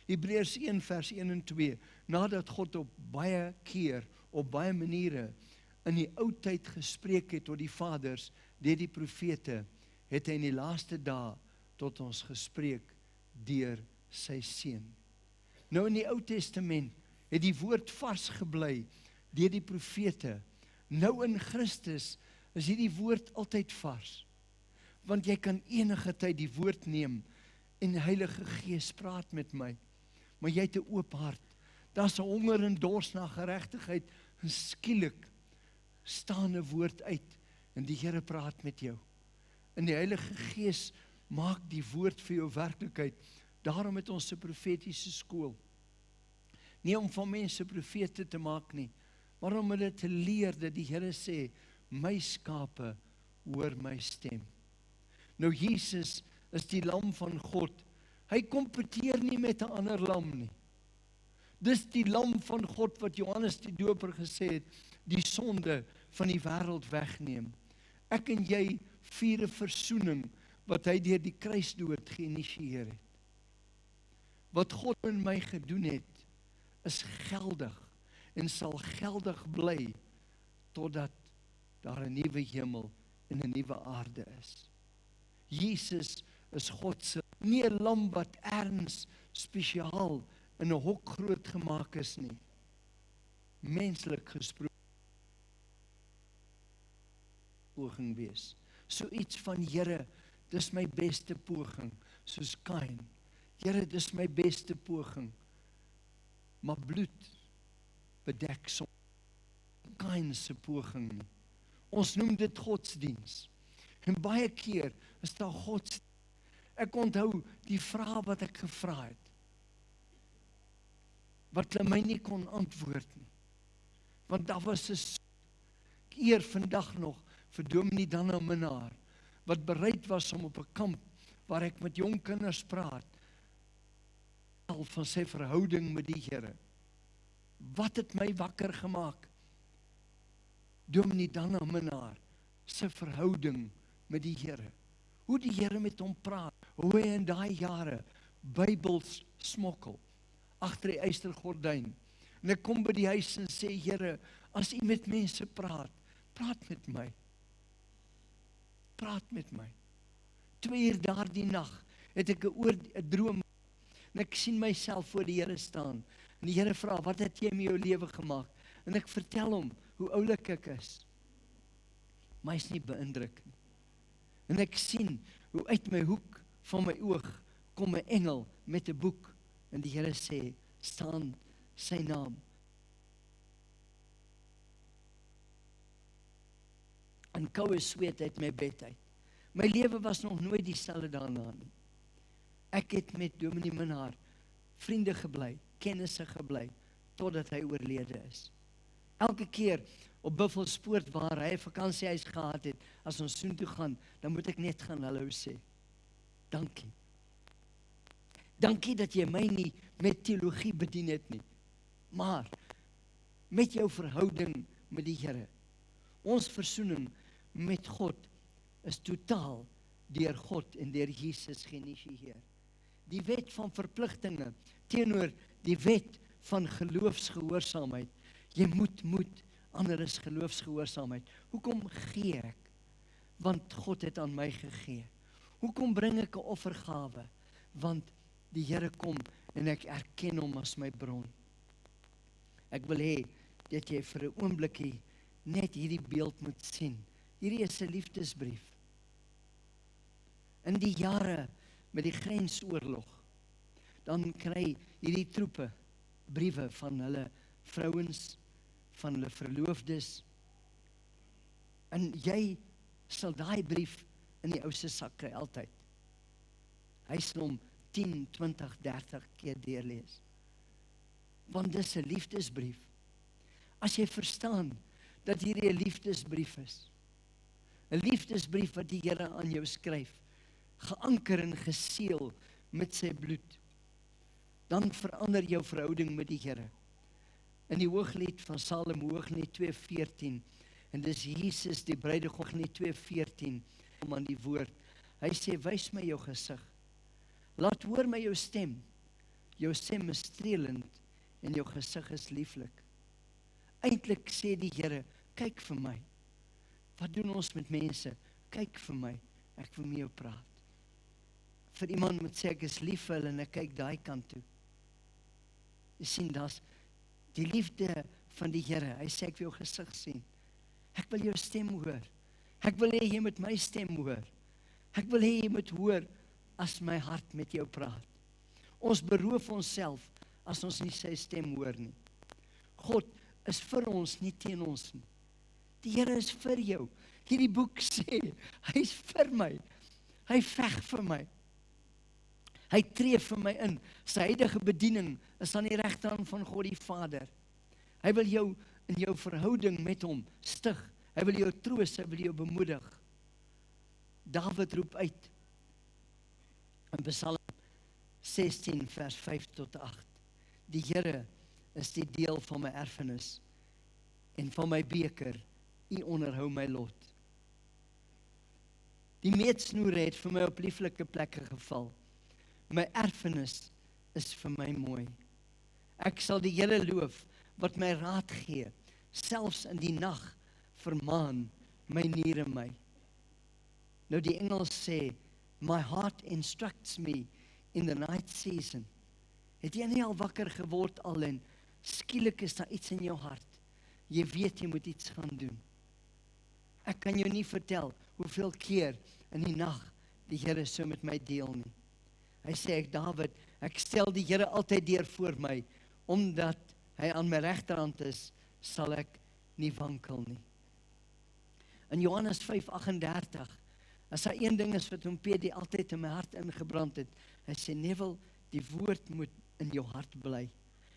Speaker 1: Hebreërs 1 vers 1 en 2, nadat God op baie keer, op baie maniere, in die ou tyd gespreek het tot die vaders, deur die profete, het hy in die laaste dae tot ons gespreek deur sy seun. Nou in die Ou Testament het die woord vars gebly deur die profete. Nou in Christus is hierdie woord altyd vars. Want jy kan enige tyd die woord neem en die Heilige Gees praat met my. Maar jy het 'n oop hart. Daar's 'n honger en dors na geregtigheid en skielik staan 'n woord uit en die Here praat met jou. En die Heilige Gees maak die woord vir jou werklikheid. Daarom het ons 'n profetiese skool. Nie om van mense profete te maak nie, maar om hulle te leer dat die Here sê, my skape hoor my stem. Nou Jesus is die lam van God. Hy kompeteer nie met 'n ander lam nie. Dis die lam van God wat Johannes die Doper gesê het, die sonde van die wêreld wegneem. Ek en jy vier 'n versoening wat hy deur die kruisdood geïnisieer het. Wat God in my gedoen het, is geldig en sal geldig bly totdat daar 'n nuwe hemel en 'n nuwe aarde is. Jesus is God se, nie 'n lam wat erns spesiaal in 'n hok groot gemaak is nie. Menslik gesproke poging wees. So iets van, Here, dis my beste poging, soos Kain. Here, dis my beste poging. Maar bloed bedek sonde. Kain se poging nie. Ons noem dit godsdiens. En baie keer is daar godsdiens. Ek onthou die vrae wat ek gevra het, wat hulle my nie kon antwoord nie. Want daar was 'n eer vandag nog vir Dominee Danna Minnaar, wat bereid was om op 'n kamp, waar ek met jong kinders praat, van sy verhouding met die Here. Wat het my wakker gemaak? Dominee Danna Minnaar se verhouding met die Here. Hoe die Here met hom praat, hoe hy in daai jare Bybels smokkel, agter die ystergordyn. En ek kom by die huis en sê, Here, as U met mense praat, praat met my. Praat met my. 2 uur daardie nag het ek 'n droom, en ek sien myself voor die Here staan. En die Here vra, wat het jy in jou lewe gemaak? En ek vertel hom hoe oulik ek is. Maar hy is nie beïndruk nie. En ek sien hoe uit my hoek van my oog kom 'n engel met 'n boek. En die Here sê, staan sy naam. En koue sweet uit my bed uit. My lewe was nog nooit dieselfde daarna nie. Ek het met Dominee Minnaar vriende gebly, kennisse gebly, totdat hy oorlede is. Elke keer op Buffelspoort waar hy 'n vakansiehuis gehad het, as ons soontoe gaan, dan moet ek net gaan hallo sê. Dankie. Dankie dat jy my nie met teologie bedien het nie, maar met jou verhouding met die Here. Ons versoening met God is totaal deur God en deur Jesus geïnisieer. Die wet van verpligtinge teenoor die wet van geloofsgehoorsaamheid. Jy moet, ander is geloofsgehoorsaamheid. Hoekom gee ek? Want God het aan my gegee. Hoekom bring ek 'n offergawe? Want die Here kom en ek erken hom as my bron. Ek wil hê dat jy vir 'n oombliekie net hierdie beeld moet sien. Hierdie is 'n liefdesbrief.
Speaker 8: In die jare met die grensoorlog, dan kry hierdie troepe briewe van hulle vrouens, van hulle verloofdes, en jy sal daai brief in die ou se sak kry altyd. Hy sal hom 10, 20, 30 keer deurlees. Want dis 'n liefdesbrief. As jy verstaan dat hierdie 'n liefdesbrief is, 'n liefdesbrief wat die Here aan jou skryf, geanker en geseël met sy bloed, dan verander jou verhouding met die Here. In die Hooglied van Salomo, Hooglied 2:14, en dis Jesus die bruidegom, Hooglied 2:14, om aan die woord. Hy sê, wys my jou gesig. Laat hoor my jou stem. Jou stem is strelend en jou gesig is lieflik. Eintlik sê die Here, kyk vir my. Wat doen ons met mense? Kyk vir my, ek wil met jou praat. Vir iemand moet sê, ek is lief vir hulle en ek kyk daai kant toe. Jy sien, das die liefde van die Here. Hy sê, ek wil jou gesig sien. Ek wil jou stem hoor. Ek wil hê jy moet my stem hoor. Ek wil hê jy moet hoor as my hart met jou praat. Ons beroof onsself as ons nie sy stem hoor nie. God is vir ons, nie teen ons nie. Die Here is vir jou. Hierdie boek sê, hy is vir my. Hy veg vir my. Hy tree vir my in. Sy heilige bediening is aan die regterhand van God die Vader. Hy wil jou in jou verhouding met hom stig. Hy wil jou troos, hy wil jou bemoedig. Dawid roep uit in Psalm 16 vers 5 tot 8. Die Here is die deel van my erfenis en van my beker, U onderhou my lot. Die meetsnoer het vir my op lieflike plekke geval. My erfenis is vir my mooi. Ek sal die Here loof wat my raad gee, selfs in die nag vermaan my niere my. Nou die Engels sê, my heart instructs me in the night season. Het jy nie al wakker geword al en skielik is daar iets in jou hart. Jy weet jy moet iets gaan doen. Ek kan jou nie vertel hoeveel keer in die nag die Here so met my deel nie. Hy sê, Dawid, ek stel die Here altyd deur voor my, omdat hy aan my regterhand is, sal ek nie wankel nie. In Johannes 5:38, as daar een ding is wat hom PD altyd in my hart ingebrand het, hy sê, Neville, die woord moet in jou hart bly.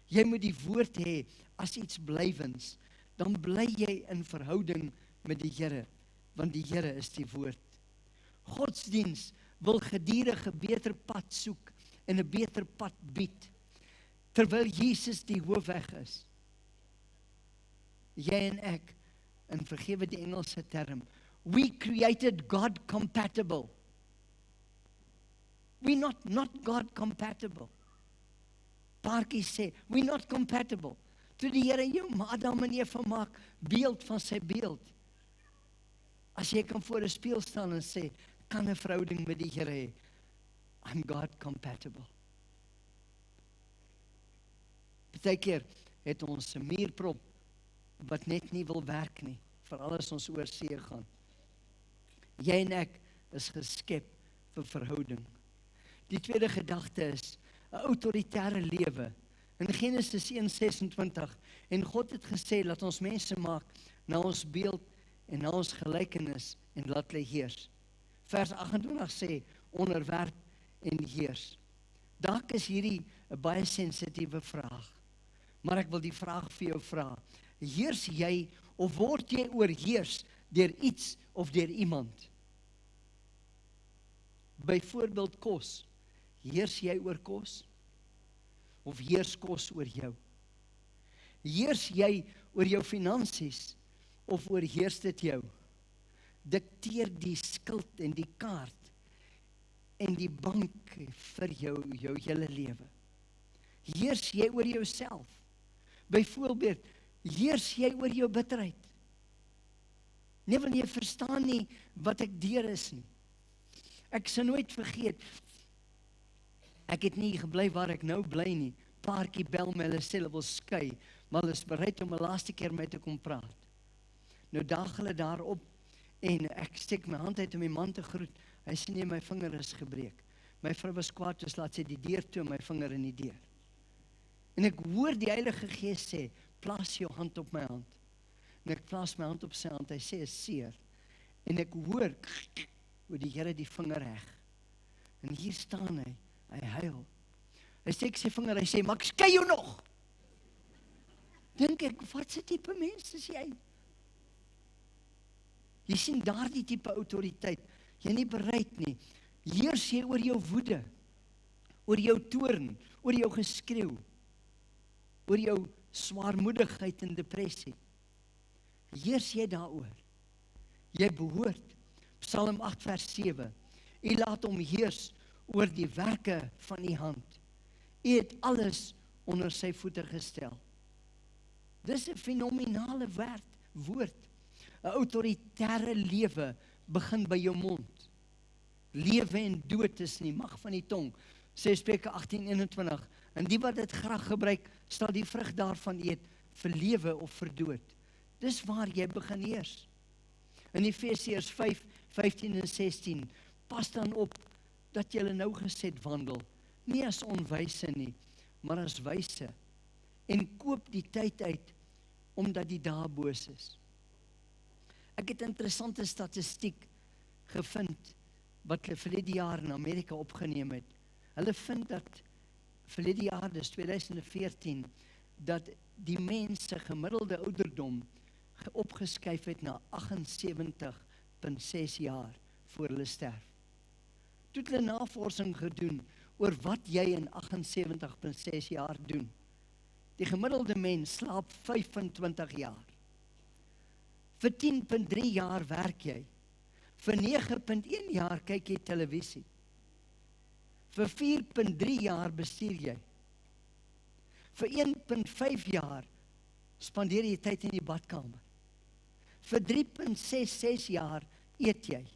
Speaker 8: Jy moet die woord hê as iets blywends, dan bly jy in verhouding met die Here, want die Here is die woord. Godsdiens wil gedurig 'n beter pad soek en 'n beter pad bied, terwyl Jesus die hoofweg is. Jy en ek, en vergewe die Engelse term, we created God compatible. We're not God compatible. Parkie sê, we're not compatible. Toe die Here jou Adam en Eva maak, beeld van sy beeld. As jy kan voor 'n spieël staan en sê, kan 'n verhouding met die Here hê, I'm God compatible. Partykeer het ons 'n muurprop wat net nie wil werk nie, veral as ons oor see gaan. Jy en ek is geskep vir verhouding. Die tweede gedagte is 'n autoritaire lewe. In Genesis 1:26, en God het gesê, laat ons mense maak na ons beeld en na ons gelykenis en laat hulle heers. Vers 28 sê, onderwerp en heers. Dalk is hierdie 'n baie sensitiewe vraag, maar ek wil die vraag vir jou vra. Heers jy of word jy oorheers deur iets of deur iemand? Byvoorbeeld kos. Heers jy oor kos? Of heers kos oor jou? Heers jy oor jou finansies of oorheers dit jou? Dikteer die skuld en die kaart en die bank vir jou hele lewe. Heers jy oor jouself? Byvoorbeeld, heers jy oor jou bitterheid? Nee, want jy verstaan nie wat ek deur is nie. Ek sal nooit vergeet, ek het nie gebly waar ek nou bly nie. Paartjie bel my, hulle sê hulle wil skei, maar hulle is bereid om 'n laaste keer met te kom praat. Nou daag hulle daarop en ek steek my hand uit om my man te groet. Hy sê nee, my vinger is gebreek. My vrou was kwaad, dus laat sy die deur toe, my vinger in die deur. En ek hoor die Heilige Gees sê, plaas jou hand op my hand. En ek plaas my hand op sy hand, hy sê, is seer. En ek hoor, hoe die Here die vinger heg. En hier staan hy huil. Hy steek sy vinger, hy sê, maar ek skei jou nog. Dink ek, wat se tipe mens is jy? Jy sien daardie tipe autoriteit, jy nie bereid nie. Heers jy oor jou woede, oor jou toorn, oor jou geskreeu, oor jou swaarmoedigheid en depressie. Heers jy daaroor. Jy behoort, Psalm 8 vers 7, U laat hom heers oor die werke van U hand. U het alles onder sy voete gestel. Dis 'n fenominale woord. 'n Autoritaire lewe begin by jou mond. Lewe en dood is in die mag van die tong, sê Spreuke 18:21. En die wat dit graag gebruik, sal die vrug daarvan eet, vir lewe of vir dood. Dis waar jy begin heers. In Efesiërs 5:15 en 16, pas dan op, dat julle nou gesed wandel, nie as onwyse nie, maar as wyse, en koop die tyd uit, omdat die dae boos is. Ek het 'n interessante statistiek gevind, wat hulle verlede jaar in Amerika opgeneem het. Hulle vind dat verlede jaar, dis 2014, dat die mense gemiddelde ouderdom opgeskuif het na 78,6 jaar voor hulle sterf. Toe het hulle navorsing gedoen oor wat jy in 78,6 jaar doen. Die gemiddelde mens slaap 25 jaar. Vir 10,3 jaar werk jy. Vir 9,1 jaar kyk jy televisie. Vir 4,3 jaar bestuur jy. Vir 1,5 jaar spandeer jy tyd in die badkamer. Vir 3,66 jaar eet jy.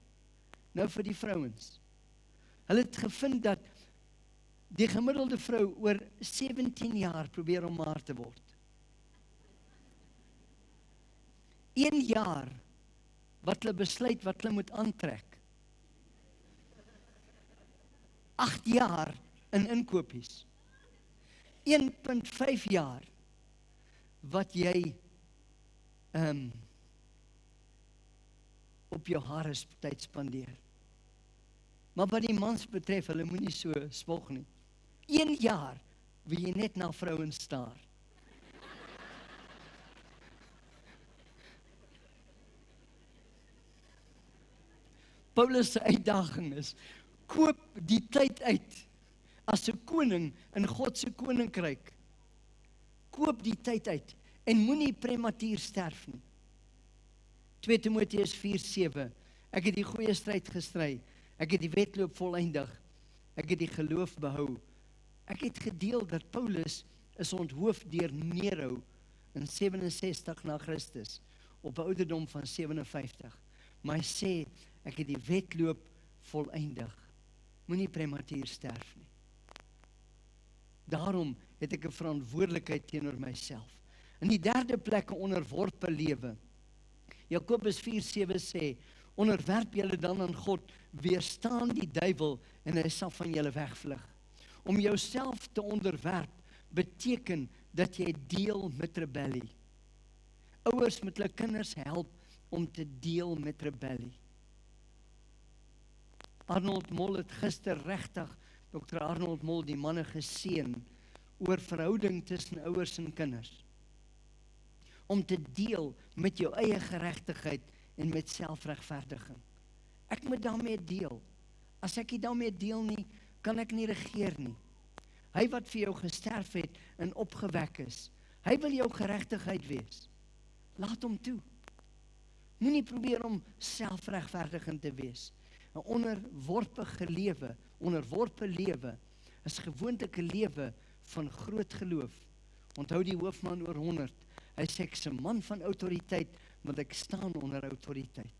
Speaker 8: Nou vir die vrouens. Hulle het gevind dat die gemiddelde vrou oor 17 jaar probeer om maar te word. 1 jaar wat hulle besluit wat hulle moet aantrek. 8 jaar in inkopies. 1,5 jaar wat jy op jou hare tyd spandeer. Maar wat die mans betref, hulle moet nie so spog nie. 1 jaar wil jy net na vrouens staar. Paulus se uitdaging is, koop die tyd uit as 'n koning in God se koninkryk. Koop die tyd uit en moenie prematuur sterf nie. 2 Timoteus 4:7. Ek het die goeie stryd gestry. Ek het die wedloop volëindig. Ek het die geloof behou. Ek het gedeel dat Paulus is onthoof deur Nero in 67 na Christus op 'n ouderdom van 57. Maar hy sê, ek het die wedloop volëindig. Moenie prematuur sterf nie. Daarom het ek 'n verantwoordelikheid teenoor myself. In die derde plek 'n onderworpe lewe. Jakobus 4:7 sê, onderwerp julle dan aan God, weerstaan die duiwel en hy sal van julle wegvlug. Om jouself te onderwerp beteken dat jy deel met rebellie. Ouers moet hulle kinders help om te deel met rebellie. Arnold Mol het gister regtig, Dr. Arnold Mol, die manne geseën oor verhouding tussen ouers en kinders. Om te deel met jou eie geregtigheid en met selfregverdiging. Ek moet daarmee deel. As ek nie daarmee deel nie, kan ek nie regeer nie. Hy wat vir jou gesterf het en opgewek is, hy wil jou geregtigheid wees. Laat hom toe. Moenie probeer om selfregverdigend te wees. 'n onderworpe lewe is gewoonlik 'n lewe van groot geloof. Onthou die hoofman oor 100. Hy sê ek is 'n man van autoriteit, want ek staan onder autoriteit.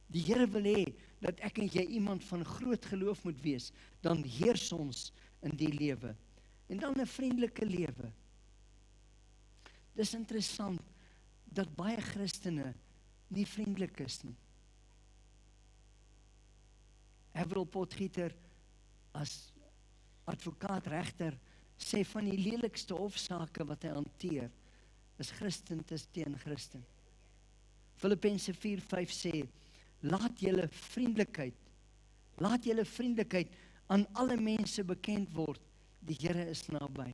Speaker 8: Die Here wil hê dat ek en jy iemand van groot geloof moet wees, dan heers ons in die lewe. En dan 'n vriendelike lewe. Dis interessant dat baie Christene nie vriendelik is nie. Haverel Potgieter as advokaat regter sê van die lelikste hofsaake wat hy hanteer is Christen teen Christen. Filippense 4:5 sê laat julle vriendelikheid aan alle mense bekend word, die Here is naby.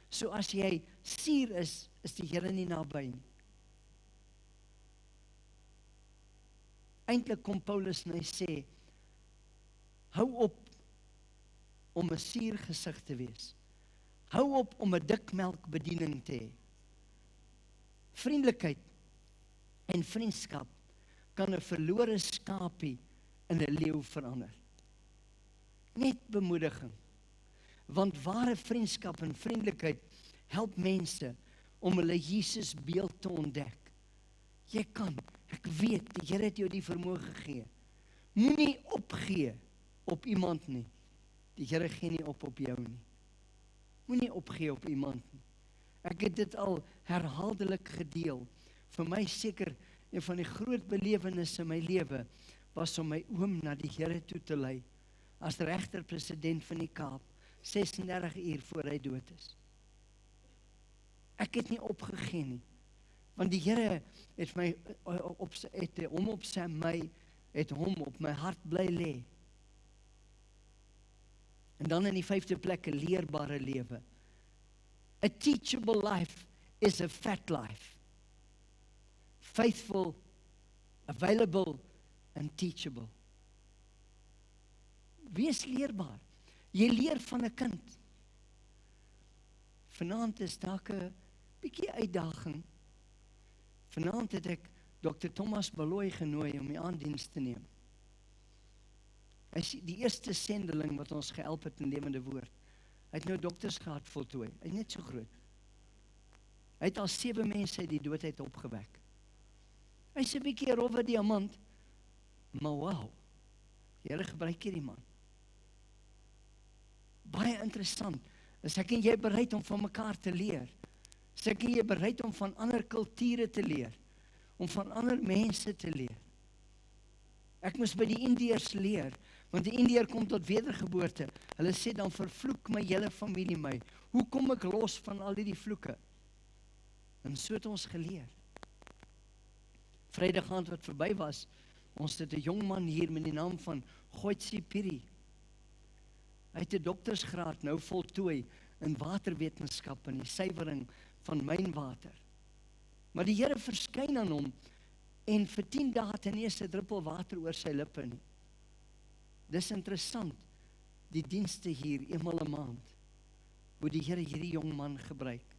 Speaker 8: So as jy suur is die Here nie naby nie. Eintlik kom Paulus en hy sê, hou op om 'n suur gesig te wees. Hou op om 'n dikmelk bediening te hê. Vriendelikheid en vriendskap kan 'n verlore skapie in 'n leeu verander. Net bemoediging. Want ware vriendskap en vriendelikheid help mense om hulle Jesus beeld te ontdek. Jy kan, ek weet, die Here het jou die vermoë gegee. Moenie opgee op iemand nie. Die Here gee nie op jou nie. Moenie opgee op iemand nie. Ek het dit al herhaaldelik gedeel. Vir my seker, een van die groot belewennisse in my lewe was om my oom na die Here toe te lei, as regter-president van die Kaap, 36 uur voor hy dood is. Ek het nie opgegee nie, want die Here het hom op my hart bly lê. En dan in die 5de plek 'n leerbare lewe. A teachable life is a fat life. Faithful, available and teachable. Wees leerbaar. Jy leer van 'n kind. Vanaand is dalk 'n bietjie uitdaging. Vanaand het ek Dr. Thomas Baloyi genooi om die aandiens te neem. Hy is die eerste sendeling wat ons gehelp het in Lewende Woord. Hy het nou doktersgraad voltooi. Hy is net so groot. Hy het al 7 mense uit die doodheid opgewek. Hy is 'n bietjie 'n rowwe diamant, maar wow, die Here gebruik hierdie man. Baie interessant, is ek en jy bereid om van mekaar te leer? Is ek en jy bereid om van ander kulture te leer? Om van ander mense te leer? Ek moes by die Indiërs leer, want die Indiër kom tot wedergeboorte. Hulle sê dan vervloek my hele familie my. Hoe kom ek los van al die vloeke? En so het ons geleer. Vrydag aand wat verby was, ons het 'n jong man hier met die naam van Goitsi Piri. Hy het 'n doktersgraad nou voltooi in waterwetenskap en die suiwering van mynwater. Maar die Here verskyn aan hom en vir 10 dae het hy nie eens 'n druppel water oor sy lippe nie. Dis interessant, die dienste hier eenmal 'n maand, hoe die Here hierdie jong man gebruik.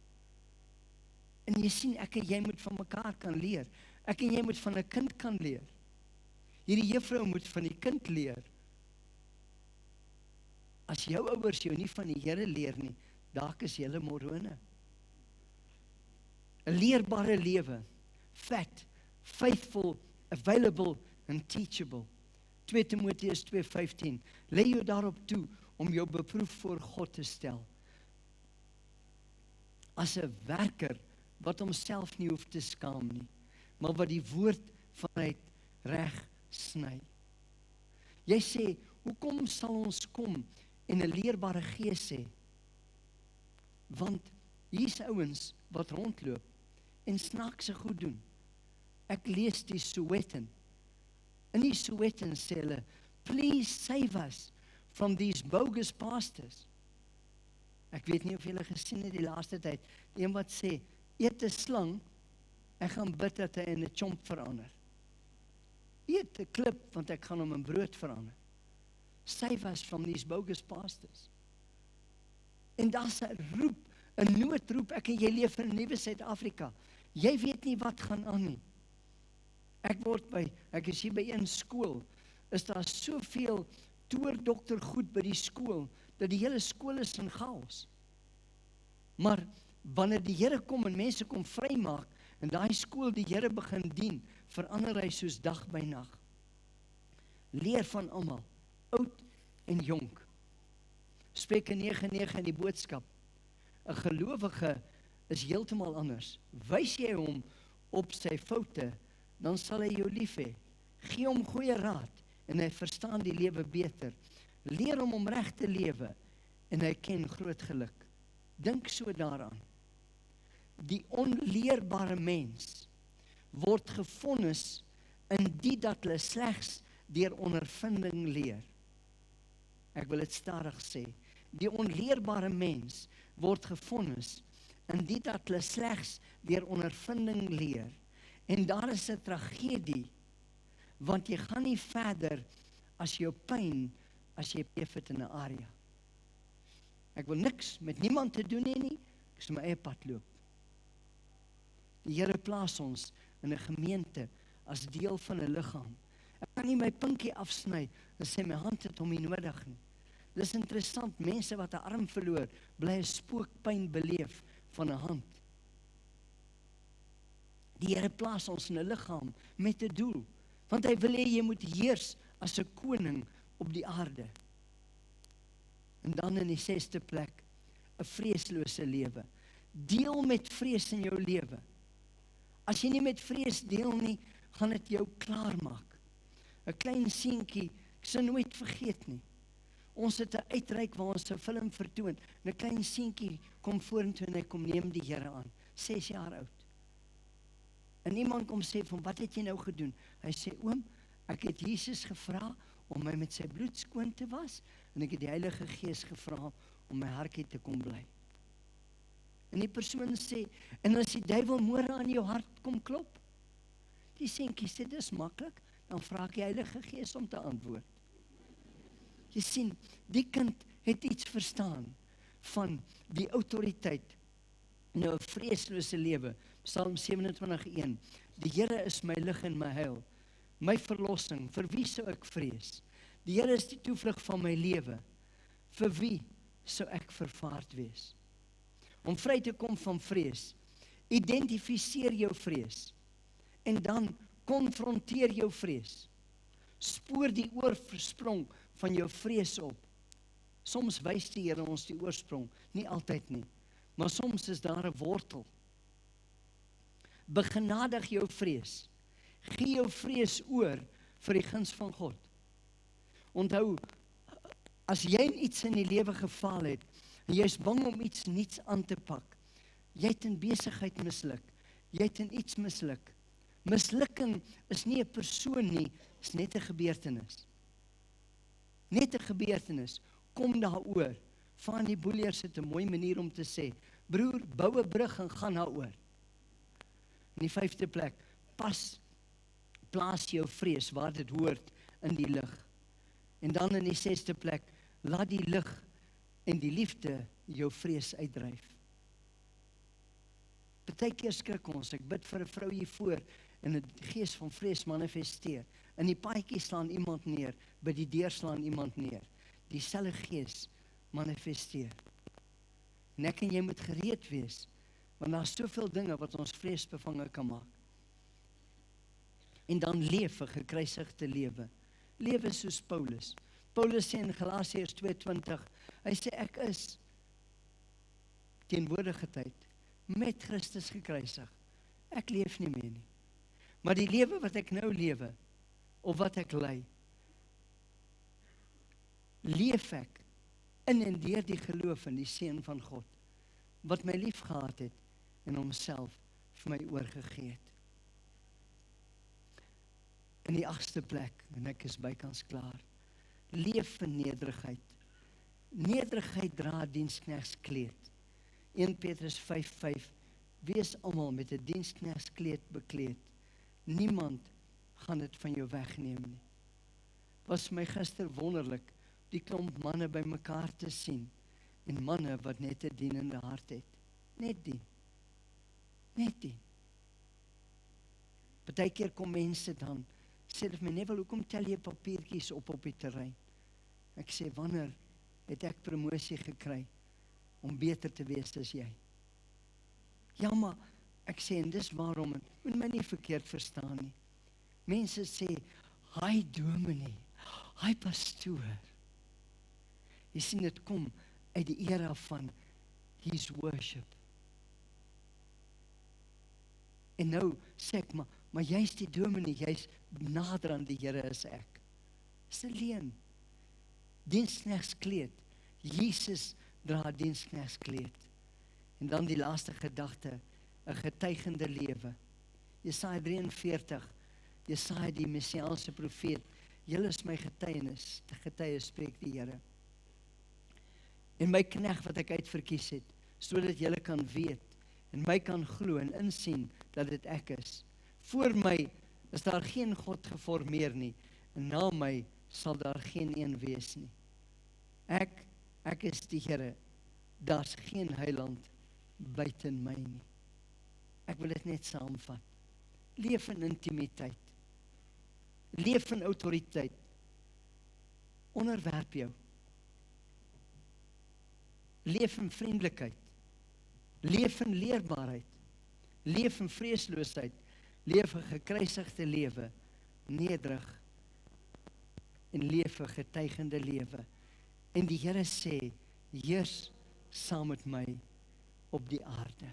Speaker 8: En jy sien, ek en jy moet van mekaar kan leer. Ek en jy moet van 'n kind kan leer. Hierdie juffrou moet van die kind leer. As jou ouers jou nie van die Here leer nie, dalk is julle morone. 'n leerbare lewe, fat, faithful, available and teachable. 2 Timoteus 2:15. Lê jou daarop toe om jou beproef voor God te stel. As 'n werker wat homself nie hoef te skaam nie, maar wat die woord vanuit reg sny. Jy sê, hoekom sal ons kom en 'n leerbare gees hê? Want hier's ouens wat rondloop en snaakse goed doen. Ek lees die Sowetan. In die Sowetan sê hulle, please save us from these bogus pastors. Ek weet nie of julle gesien het die laaste tyd, een wat sê, eet 'n slang, ek gaan bid dat hy in 'n chomp verander. Eet 'n klip, want ek gaan hom in brood verander. Save us from these bogus pastors. En daar's 'n roep, 'n noodroep, ek en jy leef in 'n nuwe Suid-Afrika. Jy weet nie wat gaan aan nie. Ek is hier by een skool, is daar soveel toerdokter goed by die skool, dat die hele skool is in chaos. Maar wanneer die Here kom en mense kom vrymaak, en daai skool die Here begin dien, verander hy soos dag by nag. Leer van almal, oud en jonk. Spreuke 9:9 in die boodskap. 'n gelowige is heeltemal anders. Wys jy hom op sy foute, dan sal hy jou lief hê. Gee hom goeie raad en hy verstaan die lewe beter. Leer hom om reg te lewe en hy ken groot geluk. Dink so daaraan. Die onleerbare mens word gevonnis in die dat hulle slegs deur ondervinding leer. Ek wil dit stadig sê. Die onleerbare mens word gevonnis in die dat hulle slegs deur ondervinding leer. En daar is 'n tragedie, want jy gaan nie verder as jou pyn, as jy leef het in 'n area. Ek wil niks met niemand te doen hê nie, ek is my eie pad loop. Die Here plaas ons in 'n gemeente as deel van 'n liggaam. Ek kan nie my pinkie afsny en sê my hand het hom nie nodig nie. Dis interessant, mense wat 'n arm verloor, bly 'n spookpyn beleef van 'n hand. Die Here plaas ons in 'n liggaam met 'n doel, want hy wil hê jy moet heers as 'n koning op die aarde. En dan in die 6ste plek, 'n vreeslose lewe. Deel met vrees in jou lewe. As jy nie met vrees deel nie, gaan dit jou klaarmaak. 'n Klein seentjie, ek sal nooit vergeet nie. Ons het 'n uitreik waar ons 'n film vertoon. En 'n klein seentjie kom vorentoe en hy kom neem die Here aan, 6 jaar oud. En iemand kom sê van, wat het jy nou gedoen? Hy sê, oom, ek het Jesus gevra om my met sy bloed skoon te was, en ek het die Heilige Gees gevra om my hartjie te kom bly. En die persoon sê, en as die duiwel môre aan jou hart kom klop, die seentjie sê, dis maklik, dan vra ek die Heilige Gees om te antwoord. Jy sien, die kind het iets verstaan van die autoriteit. Nou 'n vreeslose lewe, Psalm 27:1. Die Here is my lig en my heil, my verlossing, vir wie sou ek vrees? Die Here is die toevlug van my lewe, vir wie sou ek vervaard wees? Om vry te kom van vrees, identifiseer jou vrees, en dan konfronteer jou vrees. Spoor die oorsprong van jou vrees op. Soms wys die Here ons die oorsprong, nie altyd nie, maar soms is daar 'n wortel. Begenadig jou vrees. Gee jou vrees oor vir die guns van God. Onthou, as jy in iets in die lewe gefaal het, en jy is bang om iets nuuts aan te pak, jy het in besigheid misluk, jy het in iets misluk. Mislukking is nie 'n persoon nie, is net 'n gebeurtenis. Net 'n gebeurtenis, kom daaroor. Van die Boeliers het 'n mooi manier om te sê, broer, bou 'n brug en gaan daaroor. In die 5de plek, plaas jou vrees waar dit hoort in die lig. En dan in die 6de plek, laat die lig en die liefde jou vrees uitdryf. Partykeer skrik ons, ek bid vir 'n vrou hier voor, en die gees van vrees manifesteer. In die paadjie slaan iemand neer, by die deur slaan iemand neer. Dieselfde gees manifesteer. En ek en jy moet gereed wees, want daar is soveel dinge wat ons vreesbevange kan maak. En dan leef 'n gekruisigde lewe. Lewe soos Paulus. Paulus sê in Galasiërs 2:20, hy sê ek is teenwoordige tyd met Christus gekruisig. Ek leef nie meer nie. Maar die lewe wat ek nou lewe, of wat ek lei, leef ek in en deur die geloof in die Seun van God, wat my lief gehad het en homself vir my oorgegee het. In die 8ste plek, en ek is bykans klaar, leef in nederigheid. Nederigheid dra diensknegskleed. 1 Petrus 5:5, wees almal met 'n diensknegskleed bekleed. Niemand gaan dit van jou wegneem nie. Was my gister wonderlik, die klomp manne by mekaar te sien, en manne wat net 'n dienende hart het. Net dien. Net dien. Partykeer kom mense dan, sê dit my, Neville, hoekom tel jy papiertjies op die terrein? Ek sê, wanneer het ek promosie gekry om beter te wees as jy? Ja, maar ek sê, en dis waarom, en moet my nie verkeerd verstaan nie. Mense sê, hy dominee, hy pastoor. Jy sien, dit kom uit die era van his worship. En nou sê ek, maar jy's die dominee, jy's nader aan die Here as ek. Dis 'n leuen. Diensknegskleed. Jesus dra diensknegskleed. En dan die laaste gedagte, 'n getuigende lewe. Jesaja 43, Jesaja die messiaanse profeet, julle is my getuienis, die getuie spreek die Here. En my knegt wat ek uitverkies het, sodat julle kan weet, en my kan glo en insien dat dit ek is. Voor my is daar geen God geformeer nie, en na my sal daar geen een wees nie. Ek is die Here, daar's geen heiland buiten my nie. Ek wil dit net saamvat. Leef in intimiteit. Leef in autoriteit. Onderwerp jou. Leef in vriendelikheid. Leef in leerbaarheid. Leef in vreesloosheid. Leef 'n gekruisigde lewe, nederig en leef 'n getuigende lewe. En die Here sê, heers saam met my op die aarde.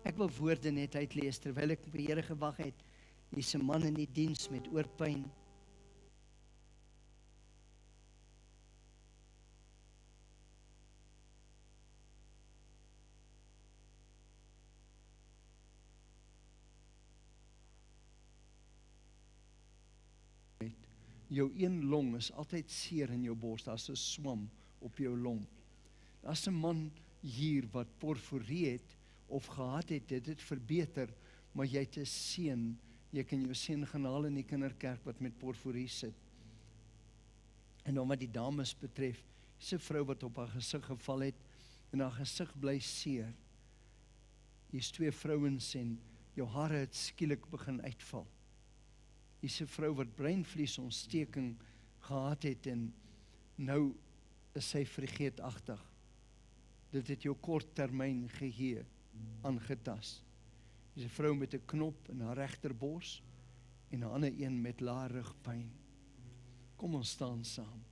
Speaker 8: Ek wil woorde net uitlees terwyl ek op die Here gewag het. Hier's 'n man in die diens met oorpyn.
Speaker 1: Jou een long is altyd seer in jou bors, daar's 'n swam op jou long. Daar's 'n man hier wat porforie het, of gehad het, dit verbeter, maar jy het 'n seun, jy kan jou seun gaan haal in die kinderkerk wat met porforie sit. En dan wat die dames betref, dis 'n vrou wat op haar gesig geval het, en haar gesig bly seer. Hier's 2 vrouens en jou hare het skielik begin uitval. Hier's 'n vrou wat breinvliesontsteking gehad het, en nou is sy vergeetagtig. Dit het jou korttermyn geheue aangetas. Dis 'n vrou met 'n knop in haar regterbors en 'n ander een met lae rugpyn. Kom ons staan saam.